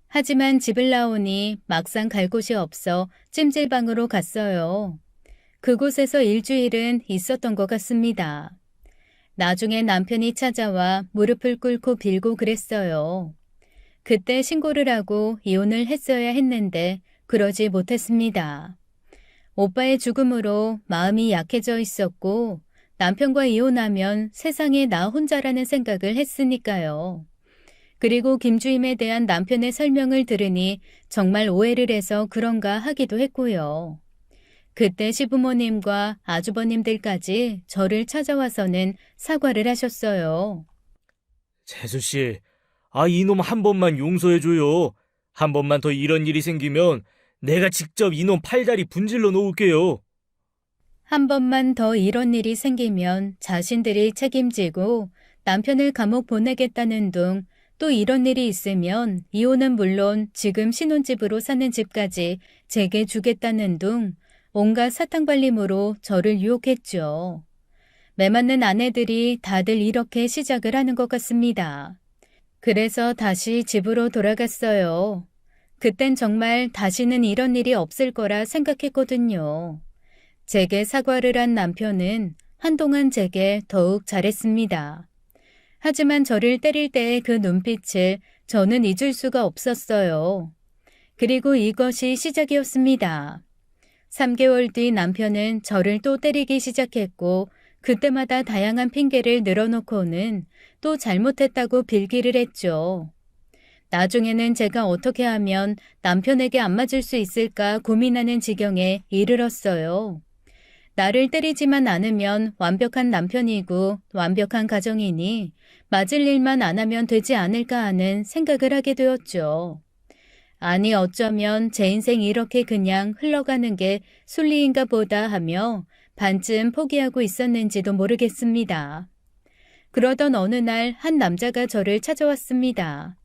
하지만 집을 나오니 막상 갈 곳이 없어 찜질방으로 갔어요. 그곳에서 일주일은 있었던 것 같습니다. 나중에 남편이 찾아와 무릎을 꿇고 빌고 그랬어요. 그때 신고를 하고 이혼을 했어야 했는데 그러지 못했습니다. 오빠의 죽음으로 마음이 약해져 있었고 남편과 이혼하면 세상에 나 혼자라는 생각을 했으니까요. 그리고 김주임에 대한 남편의 설명을 들으니 정말 오해를 해서 그런가 하기도 했고요. 그때 시부모님과 아주버님들까지 저를 찾아와서는 사과를 하셨어요. 재수씨, 이놈 한 번만 용서해줘요. 한 번만 더 이런 일이 생기면 내가 직접 이놈 팔다리 분질러 놓을게요. 한 번만 더 이런 일이 생기면 자신들이 책임지고 남편을 감옥 보내겠다는 둥, 또 이런 일이 있으면 이혼은 물론 지금 신혼집으로 사는 집까지 제게 주겠다는 둥 온갖 사탕발림으로 저를 유혹했죠. 매맞는 아내들이 다들 이렇게 시작을 하는 것 같습니다. 그래서 다시 집으로 돌아갔어요. 그땐 정말 다시는 이런 일이 없을 거라 생각했거든요. 제게 사과를 한 남편은 한동안 제게 더욱 잘했습니다. 하지만 저를 때릴 때의 그 눈빛을 저는 잊을 수가 없었어요. 그리고 이것이 시작이었습니다. 3개월 뒤 남편은 저를 또 때리기 시작했고 그때마다 다양한 핑계를 늘어놓고는 또 잘못했다고 빌기를 했죠. 나중에는 제가 어떻게 하면 남편에게 안 맞을 수 있을까 고민하는 지경에 이르렀어요. 나를 때리지만 않으면 완벽한 남편이고 완벽한 가정이니 맞을 일만 안 하면 되지 않을까 하는 생각을 하게 되었죠. 아니 어쩌면 제 인생 이렇게 그냥 흘러가는 게 순리인가 보다 하며 반쯤 포기하고 있었는지도 모르겠습니다. 그러던 어느 날 한 남자가 저를 찾아왔습니다.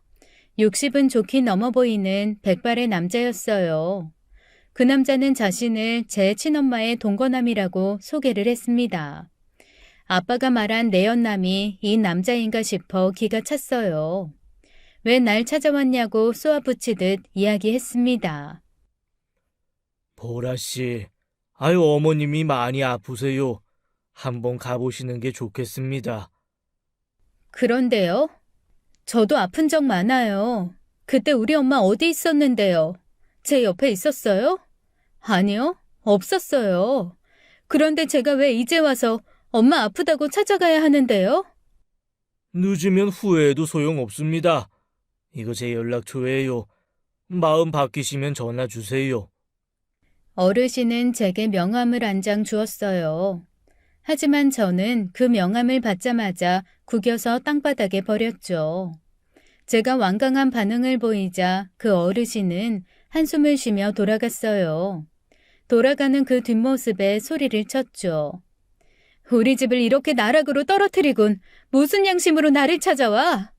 60은 좋게 넘어 보이는 백발의 남자였어요. 그 남자는 자신을 제 친엄마의 동거남이라고 소개를 했습니다. 아빠가 말한 내연남이 이 남자인가 싶어 기가 찼어요. 왜 날 찾아왔냐고 쏘아붙이듯 이야기했습니다. 보라씨, 아유, 어머님이 많이 아프세요. 한번 가보시는 게 좋겠습니다. 그런데요? 저도 아픈 적 많아요. 그때 우리 엄마 어디 있었는데요? 제 옆에 있었어요? 아니요, 없었어요. 그런데 제가 왜 이제 와서 엄마 아프다고 찾아가야 하는데요? 늦으면 후회해도 소용없습니다. 이거 제 연락처예요. 마음 바뀌시면 전화 주세요. 어르신은 제게 명함을 한 장 주었어요. 하지만 저는 그 명함을 받자마자 구겨서 땅바닥에 버렸죠. 제가 완강한 반응을 보이자 그 어르신은 한숨을 쉬며 돌아갔어요. 돌아가는 그 뒷모습에 소리를 쳤죠. 우리 집을 이렇게 나락으로 떨어뜨리군. 무슨 양심으로 나를 찾아와?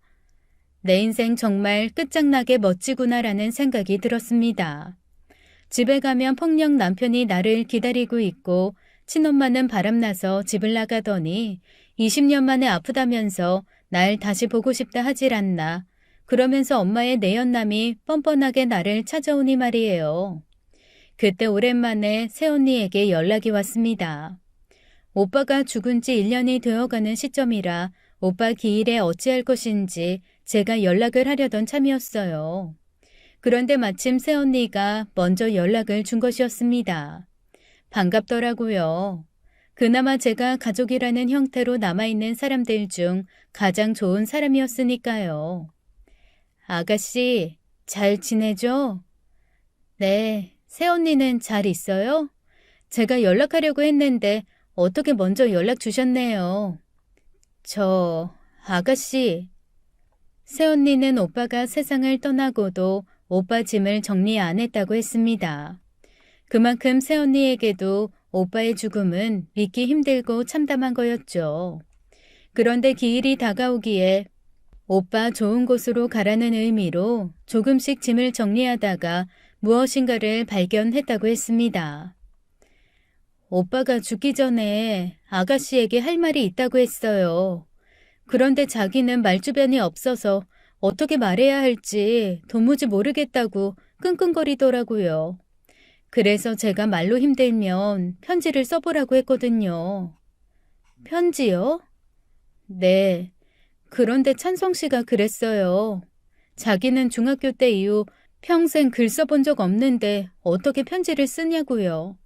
내 인생 정말 끝장나게 멋지구나라는 생각이 들었습니다. 집에 가면 폭력 남편이 나를 기다리고 있고 친엄마는 바람나서 집을 나가더니 20년 만에 아프다면서 날 다시 보고 싶다 하질 않나. 그러면서 엄마의 내연남이 뻔뻔하게 나를 찾아오니 말이에요. 그때 오랜만에 새언니에게 연락이 왔습니다. 오빠가 죽은 지 1년이 되어가는 시점이라 오빠 기일에 어찌할 것인지 제가 연락을 하려던 참이었어요. 그런데 마침 새언니가 먼저 연락을 준 것이었습니다. 반갑더라고요. 그나마 제가 가족이라는 형태로 남아있는 사람들 중 가장 좋은 사람이었으니까요. 아가씨, 잘 지내죠? 네, 새언니는 잘 있어요? 제가 연락하려고 했는데 어떻게 먼저 연락 주셨네요. 아가씨. 새언니는 오빠가 세상을 떠나고도 오빠 짐을 정리 안 했다고 했습니다. 그만큼 새언니에게도 오빠의 죽음은 믿기 힘들고 참담한 거였죠. 그런데 기일이 다가오기에 오빠 좋은 곳으로 가라는 의미로 조금씩 짐을 정리하다가 무엇인가를 발견했다고 했습니다. 오빠가 죽기 전에 아가씨에게 할 말이 있다고 했어요. 그런데 자기는 말주변이 없어서 어떻게 말해야 할지 도무지 모르겠다고 끙끙거리더라고요. 그래서 제가 말로 힘들면 편지를 써보라고 했거든요. 편지요? 네. 그런데 찬성 씨가 그랬어요. 자기는 중학교 때 이후 평생 글 써본 적 없는데 어떻게 편지를 쓰냐고요.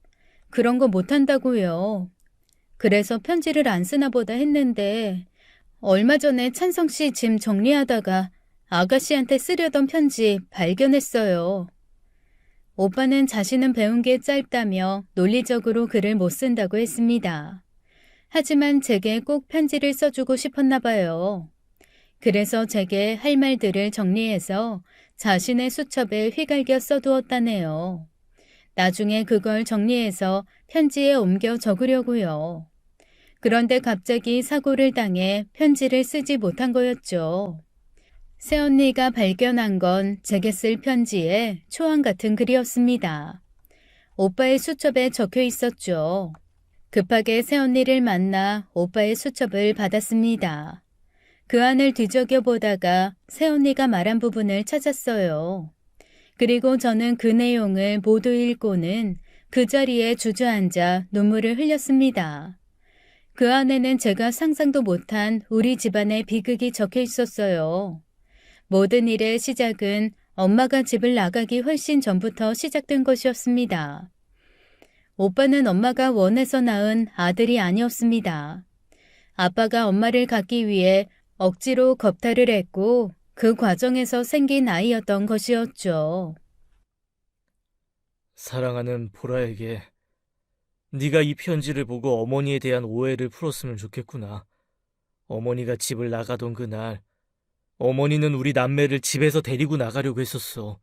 그런 거 못한다고요. 그래서 편지를 안 쓰나 보다 했는데 얼마 전에 찬성 씨 짐 정리하다가 아가씨한테 쓰려던 편지 발견했어요. 오빠는 자신은 배운 게 짧다며 논리적으로 글을 못 쓴다고 했습니다. 하지만 제게 꼭 편지를 써주고 싶었나 봐요. 그래서 제게 할 말들을 정리해서 자신의 수첩에 휘갈겨 써두었다네요. 나중에 그걸 정리해서 편지에 옮겨 적으려고요. 그런데 갑자기 사고를 당해 편지를 쓰지 못한 거였죠. 새언니가 발견한 건 제게 쓸 편지에 초안 같은 글이었습니다. 오빠의 수첩에 적혀 있었죠. 급하게 새언니를 만나 오빠의 수첩을 받았습니다. 그 안을 뒤적여 보다가 새언니가 말한 부분을 찾았어요. 그리고 저는 그 내용을 모두 읽고는 그 자리에 주저앉아 눈물을 흘렸습니다. 그 안에는 제가 상상도 못한 우리 집안의 비극이 적혀 있었어요. 모든 일의 시작은 엄마가 집을 나가기 훨씬 전부터 시작된 것이었습니다. 오빠는 엄마가 원해서 낳은 아들이 아니었습니다. 아빠가 엄마를 갖기 위해 억지로 겁탈을 했고 그 과정에서 생긴 아이였던 것이었죠. 사랑하는 보라에게 네가 이 편지를 보고 어머니에 대한 오해를 풀었으면 좋겠구나. 어머니가 집을 나가던 그날 어머니는 우리 남매를 집에서 데리고 나가려고 했었어.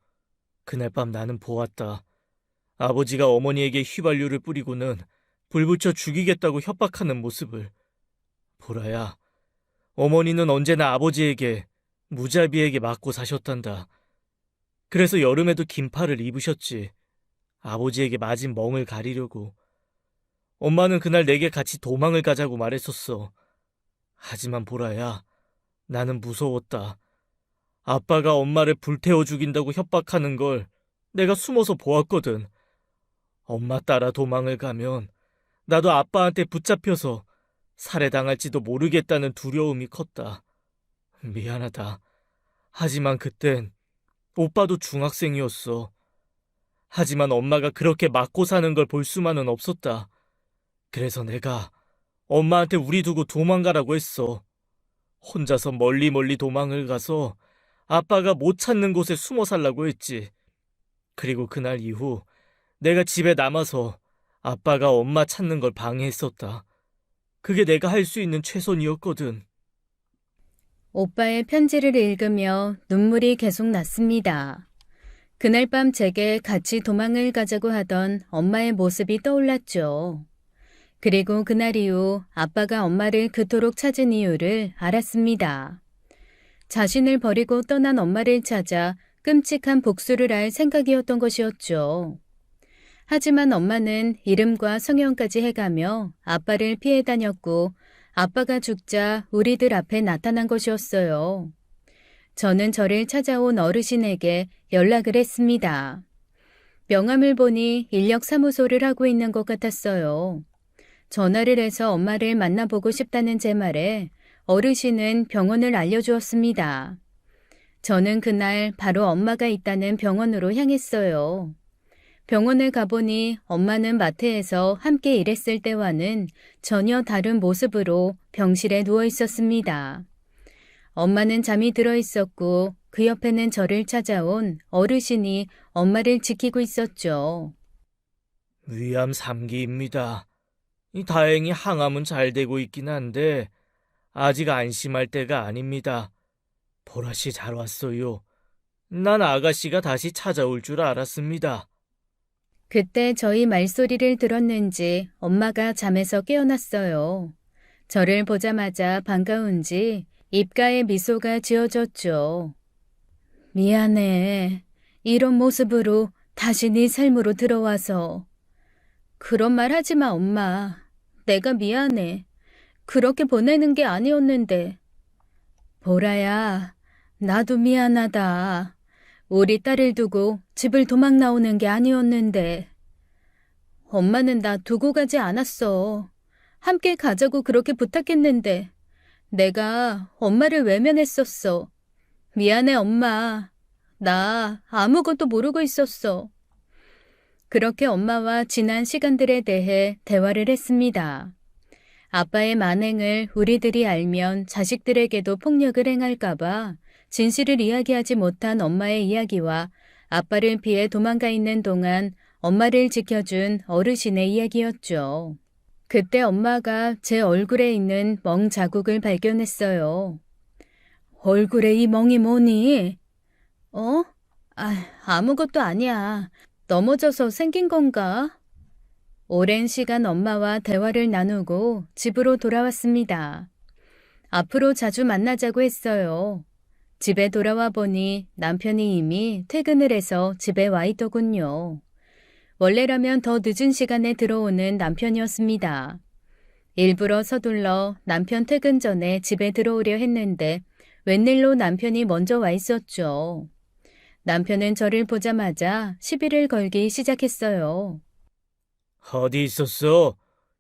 그날 밤 나는 보았다. 아버지가 어머니에게 휘발유를 뿌리고는 불 붙여 죽이겠다고 협박하는 모습을. 보라야, 어머니는 언제나 아버지에게 무자비에게 맞고 사셨단다. 그래서 여름에도 긴팔을 입으셨지. 아버지에게 맞은 멍을 가리려고. 엄마는 그날 내게 같이 도망을 가자고 말했었어. 하지만 보라야, 나는 무서웠다. 아빠가 엄마를 불태워 죽인다고 협박하는 걸 내가 숨어서 보았거든. 엄마 따라 도망을 가면 나도 아빠한테 붙잡혀서 살해당할지도 모르겠다는 두려움이 컸다. 미안하다. 하지만 그땐 오빠도 중학생이었어. 하지만 엄마가 그렇게 맞고 사는 걸 볼 수만은 없었다. 그래서 내가 엄마한테 우리 두고 도망가라고 했어. 혼자서 멀리 도망을 가서 아빠가 못 찾는 곳에 숨어 살라고 했지. 그리고 그날 이후 내가 집에 남아서 아빠가 엄마 찾는 걸 방해했었다. 그게 내가 할 수 있는 최선이었거든. 오빠의 편지를 읽으며 눈물이 계속 났습니다. 그날 밤 제게 같이 도망을 가자고 하던 엄마의 모습이 떠올랐죠. 그리고 그날 이후 아빠가 엄마를 그토록 찾은 이유를 알았습니다. 자신을 버리고 떠난 엄마를 찾아 끔찍한 복수를 할 생각이었던 것이었죠. 하지만 엄마는 이름과 성형까지 해가며 아빠를 피해 다녔고 아빠가 죽자 우리들 앞에 나타난 것이었어요. 저는 저를 찾아온 어르신에게 연락을 했습니다. 명함을 보니 인력사무소를 하고 있는 것 같았어요. 전화를 해서 엄마를 만나보고 싶다는 제 말에 어르신은 병원을 알려주었습니다. 저는 그날 바로 엄마가 있다는 병원으로 향했어요. 병원을 가보니 엄마는 마트에서 함께 일했을 때와는 전혀 다른 모습으로 병실에 누워 있었습니다. 엄마는 잠이 들어 있었고 그 옆에는 저를 찾아온 어르신이 엄마를 지키고 있었죠. 위암 3기입니다. 다행히 항암은 잘 되고 있긴 한데 아직 안심할 때가 아닙니다. 보라씨 잘 왔어요. 난 아가씨가 다시 찾아올 줄 알았습니다. 그때 저희 말소리를 들었는지 엄마가 잠에서 깨어났어요. 저를 보자마자 반가운지 입가에 미소가 지어졌죠. 미안해. 이런 모습으로 다시 네 삶으로 들어와서. 그런 말 하지 마, 엄마. 내가 미안해. 그렇게 보내는 게 아니었는데. 보라야, 나도 미안하다. 우리 딸을 두고 집을 도망 나오는 게 아니었는데. 엄마는 나 두고 가지 않았어. 함께 가자고 그렇게 부탁했는데 내가 엄마를 외면했었어. 미안해, 엄마. 나 아무것도 모르고 있었어. 그렇게 엄마와 지난 시간들에 대해 대화를 했습니다. 아빠의 만행을 우리들이 알면 자식들에게도 폭력을 행할까봐 진실을 이야기하지 못한 엄마의 이야기와 아빠를 피해 도망가 있는 동안 엄마를 지켜준 어르신의 이야기였죠. 그때 엄마가 제 얼굴에 있는 멍 자국을 발견했어요. 얼굴에 이 멍이 뭐니? 아무것도 아니야. 넘어져서 생긴 건가? 오랜 시간 엄마와 대화를 나누고 집으로 돌아왔습니다. 앞으로 자주 만나자고 했어요. 집에 돌아와 보니 남편이 이미 퇴근을 해서 집에 와 있더군요. 원래라면 더 늦은 시간에 들어오는 남편이었습니다. 일부러 서둘러 남편 퇴근 전에 집에 들어오려 했는데 웬일로 남편이 먼저 와 있었죠. 남편은 저를 보자마자 시비를 걸기 시작했어요. 어디 있었어?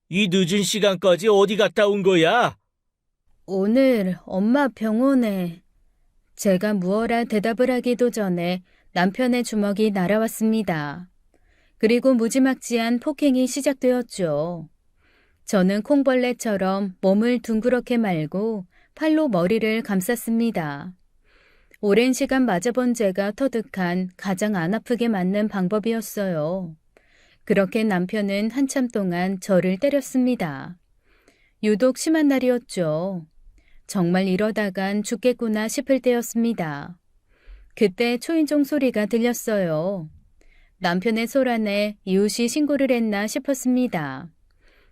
이 늦은 시간까지 어디 갔다 온 거야? 오늘 엄마 병원에. 제가 무어라 대답을 하기도 전에 남편의 주먹이 날아왔습니다. 그리고 무지막지한 폭행이 시작되었죠. 저는 콩벌레처럼 몸을 둥그렇게 말고 팔로 머리를 감쌌습니다. 오랜 시간 맞아본 제가 터득한 가장 안 아프게 맞는 방법이었어요. 그렇게 남편은 한참 동안 저를 때렸습니다. 유독 심한 날이었죠. 정말 이러다간 죽겠구나 싶을 때였습니다. 그때 초인종 소리가 들렸어요. 남편의 소란에 이웃이 신고를 했나 싶었습니다.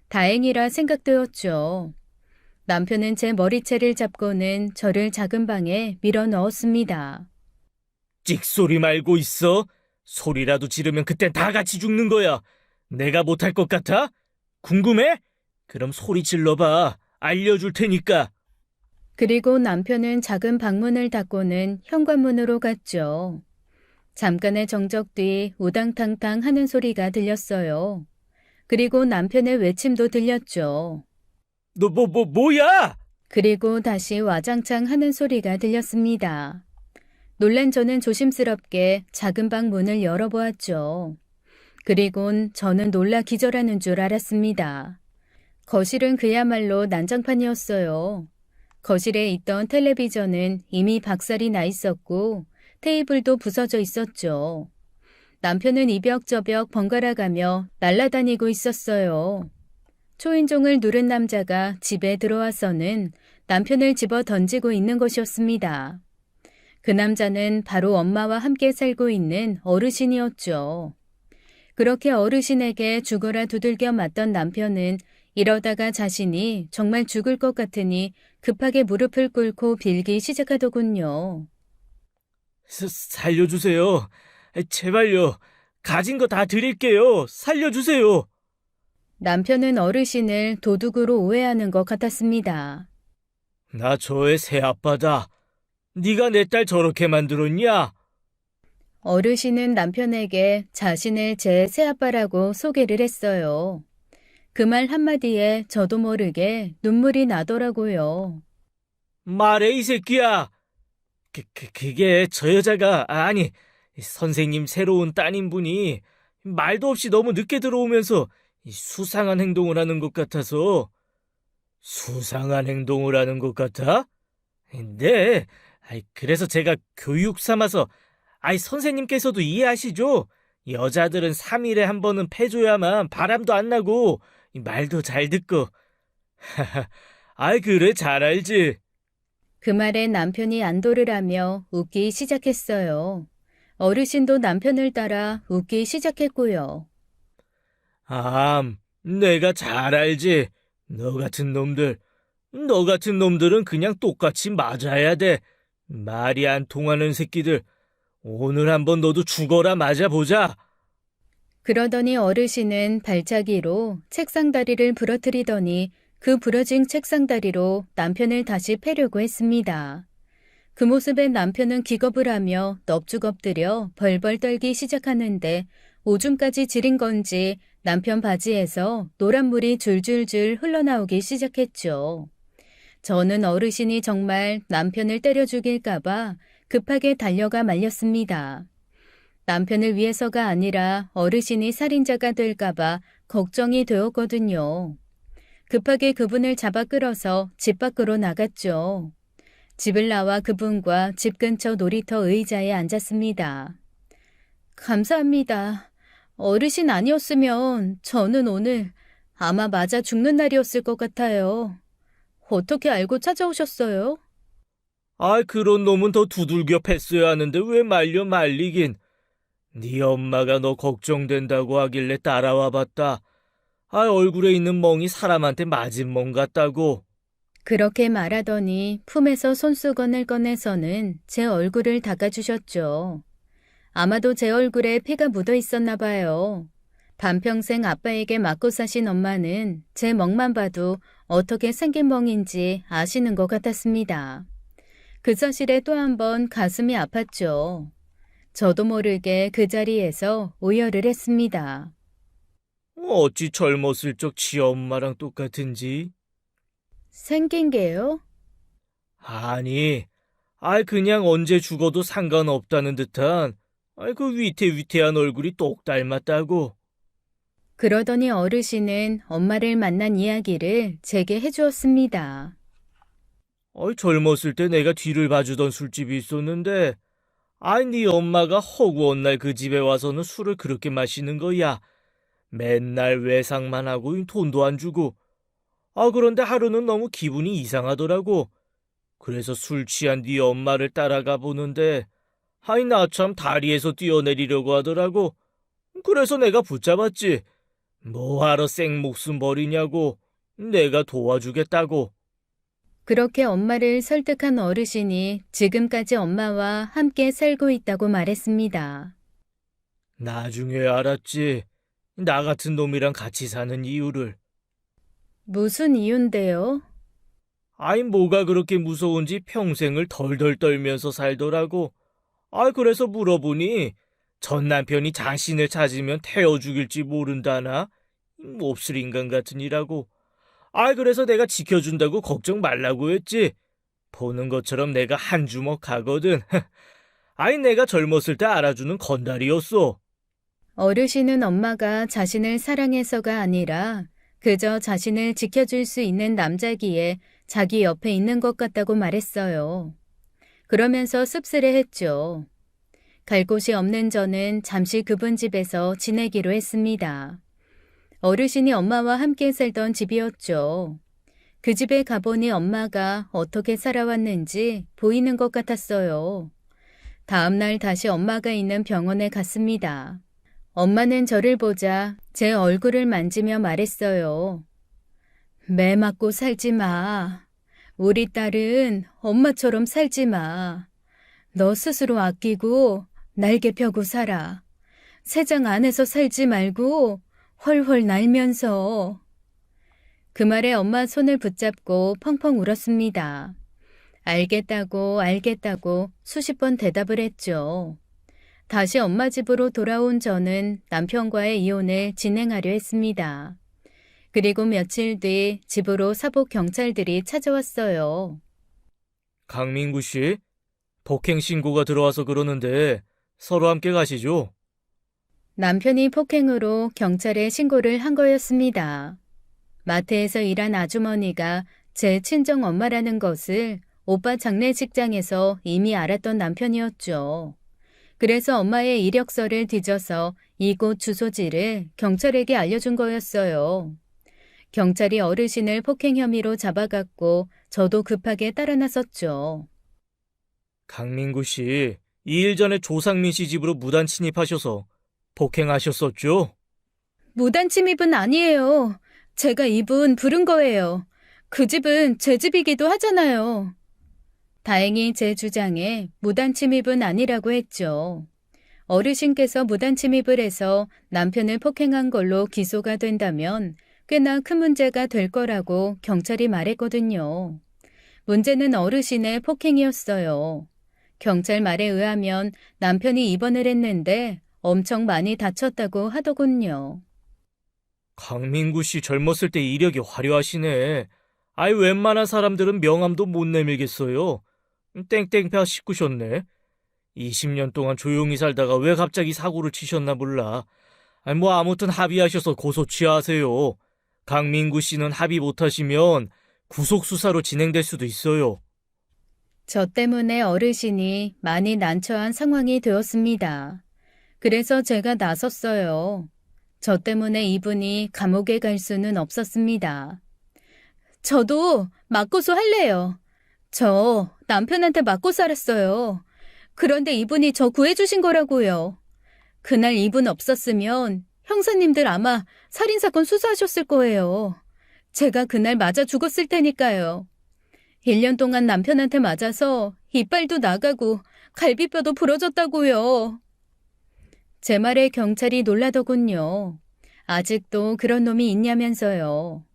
다행이라 생각되었죠. 남편은 제 머리채를 잡고는 저를 작은 방에 밀어 넣었습니다. 찍소리 말고 있어. 소리라도 지르면 그땐 다 같이 죽는 거야. 내가 못할 것 같아? 궁금해? 그럼 소리 질러봐. 알려줄 테니까. 그리고 남편은 작은 방문을 닫고는 현관문으로 갔죠. 잠깐의 정적 뒤 우당탕탕 하는 소리가 들렸어요. 그리고 남편의 외침도 들렸죠. 너 뭐야? 그리고 다시 와장창 하는 소리가 들렸습니다. 놀란 저는 조심스럽게 작은 방 문을 열어보았죠. 그리곤 저는 놀라 기절하는 줄 알았습니다. 거실은 그야말로 난장판이었어요. 거실에 있던 텔레비전은 이미 박살이 나 있었고 테이블도 부서져 있었죠. 남편은 이벽저벽 번갈아가며 날아다니고 있었어요. 초인종을 누른 남자가 집에 들어와서는 남편을 집어 던지고 있는 것이었습니다. 그 남자는 바로 엄마와 함께 살고 있는 어르신이었죠. 그렇게 어르신에게 죽어라 두들겨 맞던 남편은 이러다가 자신이 정말 죽을 것 같으니 급하게 무릎을 꿇고 빌기 시작하더군요. 살려주세요. 제발요. 가진 거 다 드릴게요. 살려주세요. 남편은 어르신을 도둑으로 오해하는 것 같았습니다. 나 저의 새아빠다. 네가 내 딸 저렇게 만들었냐? 어르신은 남편에게 자신을 제 새아빠라고 소개를 했어요. 그 말 한마디에 저도 모르게 눈물이 나더라고요. 말해 이 새끼야. 그게 저 여자가 아니 선생님 새로운 따님분이 말도 없이 너무 늦게 들어오면서 수상한 행동을 하는 것 같아서. 수상한 행동을 하는 것 같아? 네. 그래서 제가 교육 삼아서 선생님께서도 이해하시죠? 여자들은 3일에 한 번은 패줘야만 바람도 안 나고 말도 잘 듣고. 그래 잘 알지. 그 말에 남편이 안도를 하며 웃기 시작했어요. 어르신도 남편을 따라 웃기 시작했고요. 내가 잘 알지. 너 같은 놈들은 그냥 똑같이 맞아야 돼. 말이 안 통하는 새끼들. 오늘 한번 너도 죽어라 맞아보자. 그러더니 어르신은 발차기로 책상 다리를 부러뜨리더니 그 부러진 책상 다리로 남편을 다시 패려고 했습니다. 그 모습에 남편은 기겁을 하며 넙죽 엎드려 벌벌 떨기 시작하는데 오줌까지 지린 건지 남편 바지에서 노란물이 줄줄줄 흘러나오기 시작했죠. 저는 어르신이 정말 남편을 때려 죽일까봐 급하게 달려가 말렸습니다. 남편을 위해서가 아니라 어르신이 살인자가 될까봐 걱정이 되었거든요. 급하게 그분을 잡아 끌어서 집 밖으로 나갔죠. 집을 나와 그분과 집 근처 놀이터 의자에 앉았습니다. 감사합니다. 어르신 아니었으면 저는 오늘 아마 맞아 죽는 날이었을 것 같아요. 어떻게 알고 찾아오셨어요? 그런 놈은 더 두들겨 팼어야 하는데 왜 말리긴. 네 엄마가 너 걱정된다고 하길래 따라와 봤다. 얼굴에 있는 멍이 사람한테 맞은 멍 같다고. 그렇게 말하더니 품에서 손수건을 꺼내서는 제 얼굴을 닦아주셨죠. 아마도 제 얼굴에 피가 묻어 있었나 봐요. 반평생 아빠에게 맞고 사신 엄마는 제 멍만 봐도 어떻게 생긴 멍인지 아시는 것 같았습니다. 그 사실에 또 한 번 가슴이 아팠죠. 저도 모르게 그 자리에서 오열을 했습니다. 어찌 젊었을 적 지 엄마랑 똑같은지? 생긴 게요? 아니, 그냥 언제 죽어도 상관없다는 듯한 그 위태위태한 얼굴이 똑 닮았다고. 그러더니 어르신은 엄마를 만난 이야기를 제게 해주었습니다. 젊었을 때 내가 뒤를 봐주던 술집이 있었는데 네 엄마가 허구한 날 그 집에 와서는 술을 그렇게 마시는 거야. 맨날 외상만 하고 돈도 안 주고. 그런데 하루는 너무 기분이 이상하더라고. 그래서 술 취한 네 엄마를 따라가 보는데 나 참 다리에서 뛰어내리려고 하더라고. 그래서 내가 붙잡았지. 뭐하러 생목숨 버리냐고. 내가 도와주겠다고. 그렇게 엄마를 설득한 어르신이 지금까지 엄마와 함께 살고 있다고 말했습니다. 나중에 알았지. 나 같은 놈이랑 같이 사는 이유를. 무슨 이유인데요? 뭐가 그렇게 무서운지 평생을 덜덜 떨면서 살더라고. 그래서 물어보니 전 남편이 자신을 찾으면 태워 죽일지 모른다나? 몹쓸 인간 같은 이라고. 그래서 내가 지켜준다고 걱정 말라고 했지. 보는 것처럼 내가 한 주먹 가거든. 내가 젊었을 때 알아주는 건달이었어. 어르신은 엄마가 자신을 사랑해서가 아니라 그저 자신을 지켜줄 수 있는 남자기에 자기 옆에 있는 것 같다고 말했어요. 그러면서 씁쓸해했죠. 갈 곳이 없는 저는 잠시 그분 집에서 지내기로 했습니다. 어르신이 엄마와 함께 살던 집이었죠. 그 집에 가보니 엄마가 어떻게 살아왔는지 보이는 것 같았어요. 다음날 다시 엄마가 있는 병원에 갔습니다. 엄마는 저를 보자 제 얼굴을 만지며 말했어요. 매 맞고 살지 마. 우리 딸은 엄마처럼 살지 마. 너 스스로 아끼고 날개 펴고 살아. 새장 안에서 살지 말고 헐헐 날면서. 그 말에 엄마 손을 붙잡고 펑펑 울었습니다. 알겠다고 수십 번 대답을 했죠. 다시 엄마 집으로 돌아온 저는 남편과의 이혼을 진행하려 했습니다. 그리고 며칠 뒤 집으로 사복 경찰들이 찾아왔어요. 강민구 씨, 폭행 신고가 들어와서 그러는데 서로 함께 가시죠. 남편이 폭행으로 경찰에 신고를 한 거였습니다. 마트에서 일한 아주머니가 제 친정 엄마라는 것을 오빠 장례식장에서 이미 알았던 남편이었죠. 그래서 엄마의 이력서를 뒤져서 이곳 주소지를 경찰에게 알려준 거였어요. 경찰이 어르신을 폭행 혐의로 잡아갔고 저도 급하게 따라 나섰죠. 강민구 씨, 2일 전에 조상민 씨 집으로 무단 침입하셔서 폭행하셨었죠? 무단 침입은 아니에요. 제가 이분 부른 거예요. 그 집은 제 집이기도 하잖아요. 다행히 제 주장에 무단 침입은 아니라고 했죠. 어르신께서 무단 침입을 해서 남편을 폭행한 걸로 기소가 된다면 꽤나 큰 문제가 될 거라고 경찰이 말했거든요. 문제는 어르신의 폭행이었어요. 경찰 말에 의하면 남편이 입원을 했는데 엄청 많이 다쳤다고 하더군요. 강민구 씨 젊었을 때 이력이 화려하시네. 웬만한 사람들은 명함도 못 내밀겠어요. 땡땡파 식구셨네. 20년 동안 조용히 살다가 왜 갑자기 사고를 치셨나 몰라. 아무튼 합의하셔서 고소 취하하세요. 강민구 씨는 합의 못하시면 구속수사로 진행될 수도 있어요. 저 때문에 어르신이 많이 난처한 상황이 되었습니다. 그래서 제가 나섰어요. 저 때문에 이분이 감옥에 갈 수는 없었습니다. 저도 맞고소 할래요. 저 남편한테 맞고 살았어요. 그런데 이분이 저 구해주신 거라고요. 그날 이분 없었으면 형사님들 아마 살인사건 수사하셨을 거예요. 제가 그날 맞아 죽었을 테니까요. 1년 동안 남편한테 맞아서 이빨도 나가고 갈비뼈도 부러졌다고요. 제 말에 경찰이 놀라더군요. 아직도 그런 놈이 있냐면서요.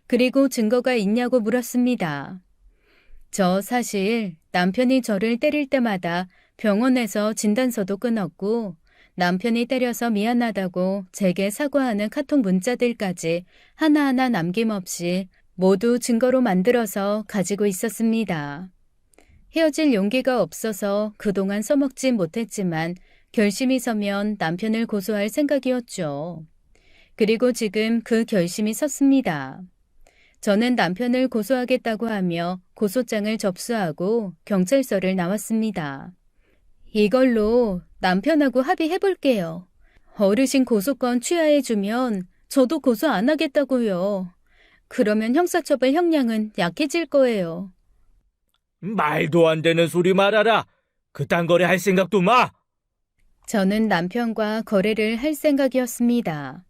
그리고 증거가 있냐고 물었습니다. 저 사실 남편이 저를 때릴 때마다 병원에서 진단서도 끊었고 남편이 때려서 미안하다고 제게 사과하는 카톡 문자들까지 하나하나 남김없이 모두 증거로 만들어서 가지고 있었습니다. 헤어질 용기가 없어서 그동안 써먹지 못했지만 결심이 서면 남편을 고소할 생각이었죠. 그리고 지금 그 결심이 섰습니다. 저는 남편을 고소하겠다고 하며 고소장을 접수하고 경찰서를 나왔습니다. 이걸로 남편하고 합의해볼게요. 어르신 고소권 취하해주면 저도 고소 안 하겠다고요. 그러면 형사처벌 형량은 약해질 거예요. 말도 안 되는 소리 말아라. 그딴 거래 할 생각도 마. 저는 남편과 거래를 할 생각이었습니다.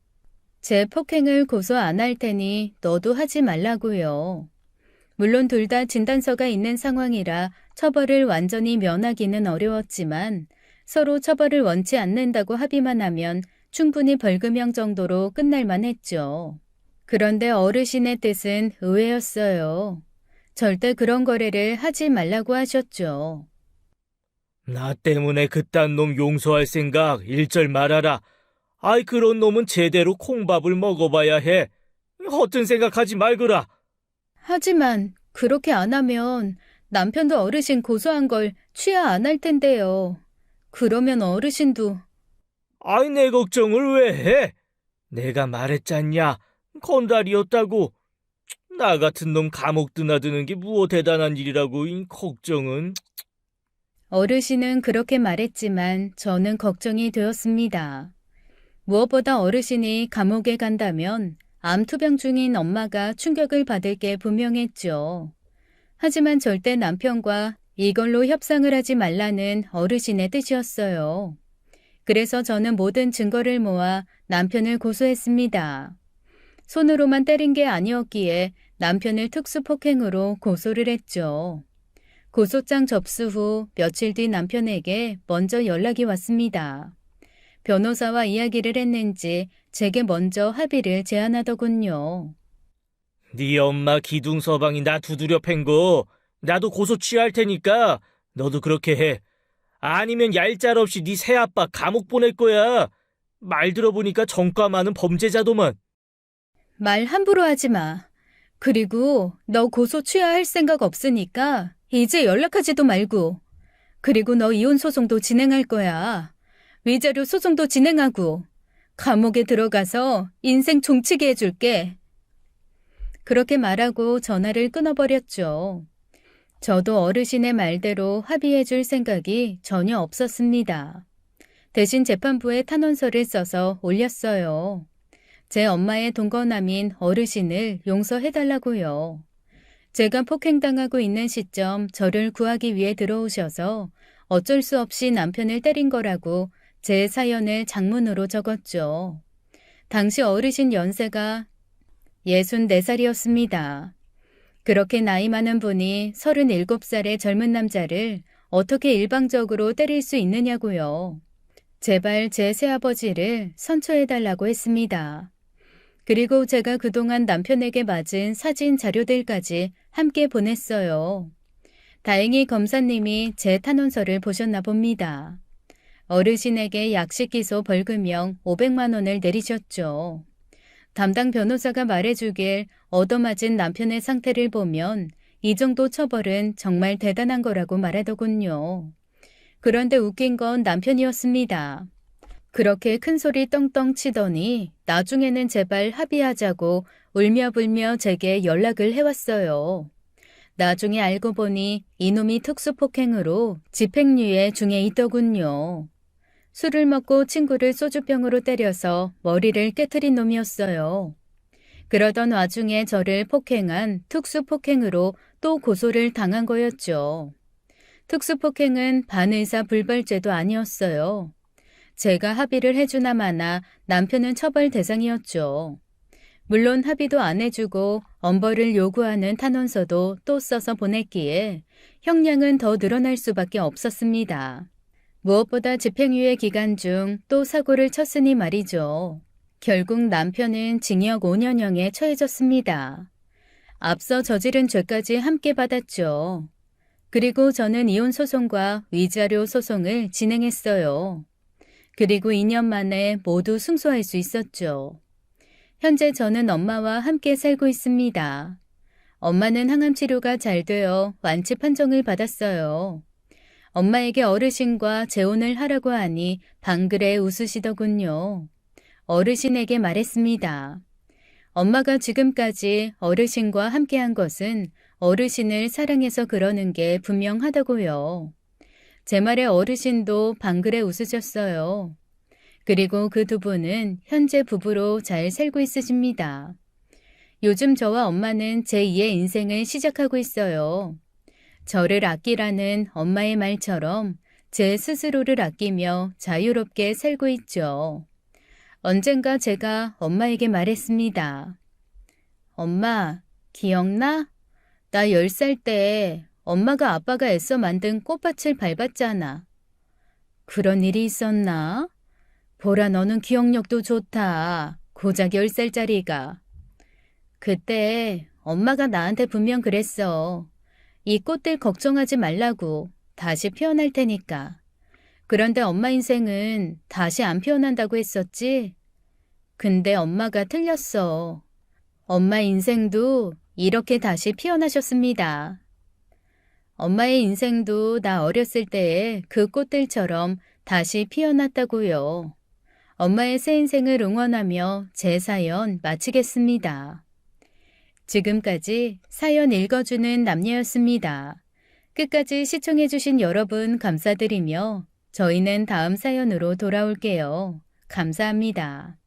제 폭행을 고소 안 할 테니 너도 하지 말라고요. 물론 둘 다 진단서가 있는 상황이라 처벌을 완전히 면하기는 어려웠지만 서로 처벌을 원치 않는다고 합의만 하면 충분히 벌금형 정도로 끝날 만했죠. 그런데 어르신의 뜻은 의외였어요. 절대 그런 거래를 하지 말라고 하셨죠. 나 때문에 그딴 놈 용서할 생각 일절 말아라. 아이, 그런 놈은 제대로 콩밥을 먹어봐야 해. 허튼 생각하지 말거라. 하지만 그렇게 안 하면 남편도 어르신 고소한 걸 취하 안 할 텐데요. 그러면 어르신도 아이, 내 걱정을 왜 해? 내가 말했잖냐. 건달이었다고. 나 같은 놈 감옥 드나드는 게 무엇 대단한 일이라고, 이 걱정은. 어르신은 그렇게 말했지만 저는 걱정이 되었습니다. 무엇보다 어르신이 감옥에 간다면 암투병 중인 엄마가 충격을 받을 게 분명했죠. 하지만 절대 남편과 이걸로 협상을 하지 말라는 어르신의 뜻이었어요. 그래서 저는 모든 증거를 모아 남편을 고소했습니다. 손으로만 때린 게 아니었기에 남편을 특수폭행으로 고소를 했죠. 고소장 접수 후 며칠 뒤 남편에게 먼저 연락이 왔습니다. 변호사와 이야기를 했는지 제게 먼저 합의를 제안하더군요. 네 엄마 기둥 서방이 나 두드려 팬 거 나도 고소 취할 테니까 너도 그렇게 해. 아니면 얄짤없이 네 새아빠 감옥 보낼 거야. 말 들어보니까 정과 많은 범죄자도만. 말 함부로 하지 마. 그리고 너 고소 취하할 생각 없으니까 이제 연락하지도 말고. 그리고 너 이혼 소송도 진행할 거야. 위자료 소송도 진행하고. 감옥에 들어가서 인생 종치게 해줄게. 그렇게 말하고 전화를 끊어버렸죠. 저도 어르신의 말대로 합의해줄 생각이 전혀 없었습니다. 대신 재판부에 탄원서를 써서 올렸어요. 제 엄마의 동거남인 어르신을 용서해달라고요. 제가 폭행당하고 있는 시점 저를 구하기 위해 들어오셔서 어쩔 수 없이 남편을 때린 거라고 제 사연을 장문으로 적었죠. 당시 어르신 연세가 64살이었습니다. 그렇게 나이 많은 분이 37살의 젊은 남자를 어떻게 일방적으로 때릴 수 있느냐고요. 제발 제 새아버지를 선처해달라고 했습니다. 그리고 제가 그동안 남편에게 맞은 사진 자료들까지 함께 보냈어요. 다행히 검사님이 제 탄원서를 보셨나 봅니다. 어르신에게 약식 기소 벌금형 500만 원을 내리셨죠. 담당 변호사가 말해주길 얻어맞은 남편의 상태를 보면 이 정도 처벌은 정말 대단한 거라고 말하더군요. 그런데 웃긴 건 남편이었습니다. 그렇게 큰 소리 떵떵 치더니 나중에는 제발 합의하자고 울며불며 제게 연락을 해왔어요. 나중에 알고 보니 이놈이 특수폭행으로 집행유예 중에 있더군요. 술을 먹고 친구를 소주병으로 때려서 머리를 깨트린 놈이었어요. 그러던 와중에 저를 폭행한 특수폭행으로 또 고소를 당한 거였죠. 특수폭행은 반의사 불벌죄도 아니었어요. 제가 합의를 해주나 마나 남편은 처벌 대상이었죠. 물론 합의도 안 해주고 엄벌을 요구하는 탄원서도 또 써서 보냈기에 형량은 더 늘어날 수밖에 없었습니다. 무엇보다 집행유예 기간 중 또 사고를 쳤으니 말이죠. 결국 남편은 징역 5년형에 처해졌습니다. 앞서 저지른 죄까지 함께 받았죠. 그리고 저는 이혼 소송과 위자료 소송을 진행했어요. 그리고 2년 만에 모두 승소할 수 있었죠. 현재 저는 엄마와 함께 살고 있습니다. 엄마는 항암 치료가 잘 되어 완치 판정을 받았어요. 엄마에게 어르신과 재혼을 하라고 하니 방글에 웃으시더군요. 어르신에게 말했습니다. 엄마가 지금까지 어르신과 함께한 것은 어르신을 사랑해서 그러는 게 분명하다고요. 제 말에 어르신도 방글에 웃으셨어요. 그리고 그 두 분은 현재 부부로 잘 살고 있으십니다. 요즘 저와 엄마는 제2의 인생을 시작하고 있어요. 저를 아끼라는 엄마의 말처럼 제 스스로를 아끼며 자유롭게 살고 있죠. 언젠가 제가 엄마에게 말했습니다. 엄마, 기억나? 나 10살 때 엄마가 아빠가 애써 만든 꽃밭을 밟았잖아. 그런 일이 있었나? 보라, 너는 기억력도 좋다. 고작 10살짜리가. 그때 엄마가 나한테 분명 그랬어. 이 꽃들 걱정하지 말라고. 다시 피어날 테니까. 그런데 엄마 인생은 다시 안 피어난다고 했었지? 근데 엄마가 틀렸어. 엄마 인생도 이렇게 다시 피어나셨습니다. 엄마의 인생도 나 어렸을 때의 그 꽃들처럼 다시 피어났다고요. 엄마의 새 인생을 응원하며 제 사연 마치겠습니다. 지금까지 사연 읽어주는 남녀였습니다. 끝까지 시청해주신 여러분 감사드리며 저희는 다음 사연으로 돌아올게요. 감사합니다.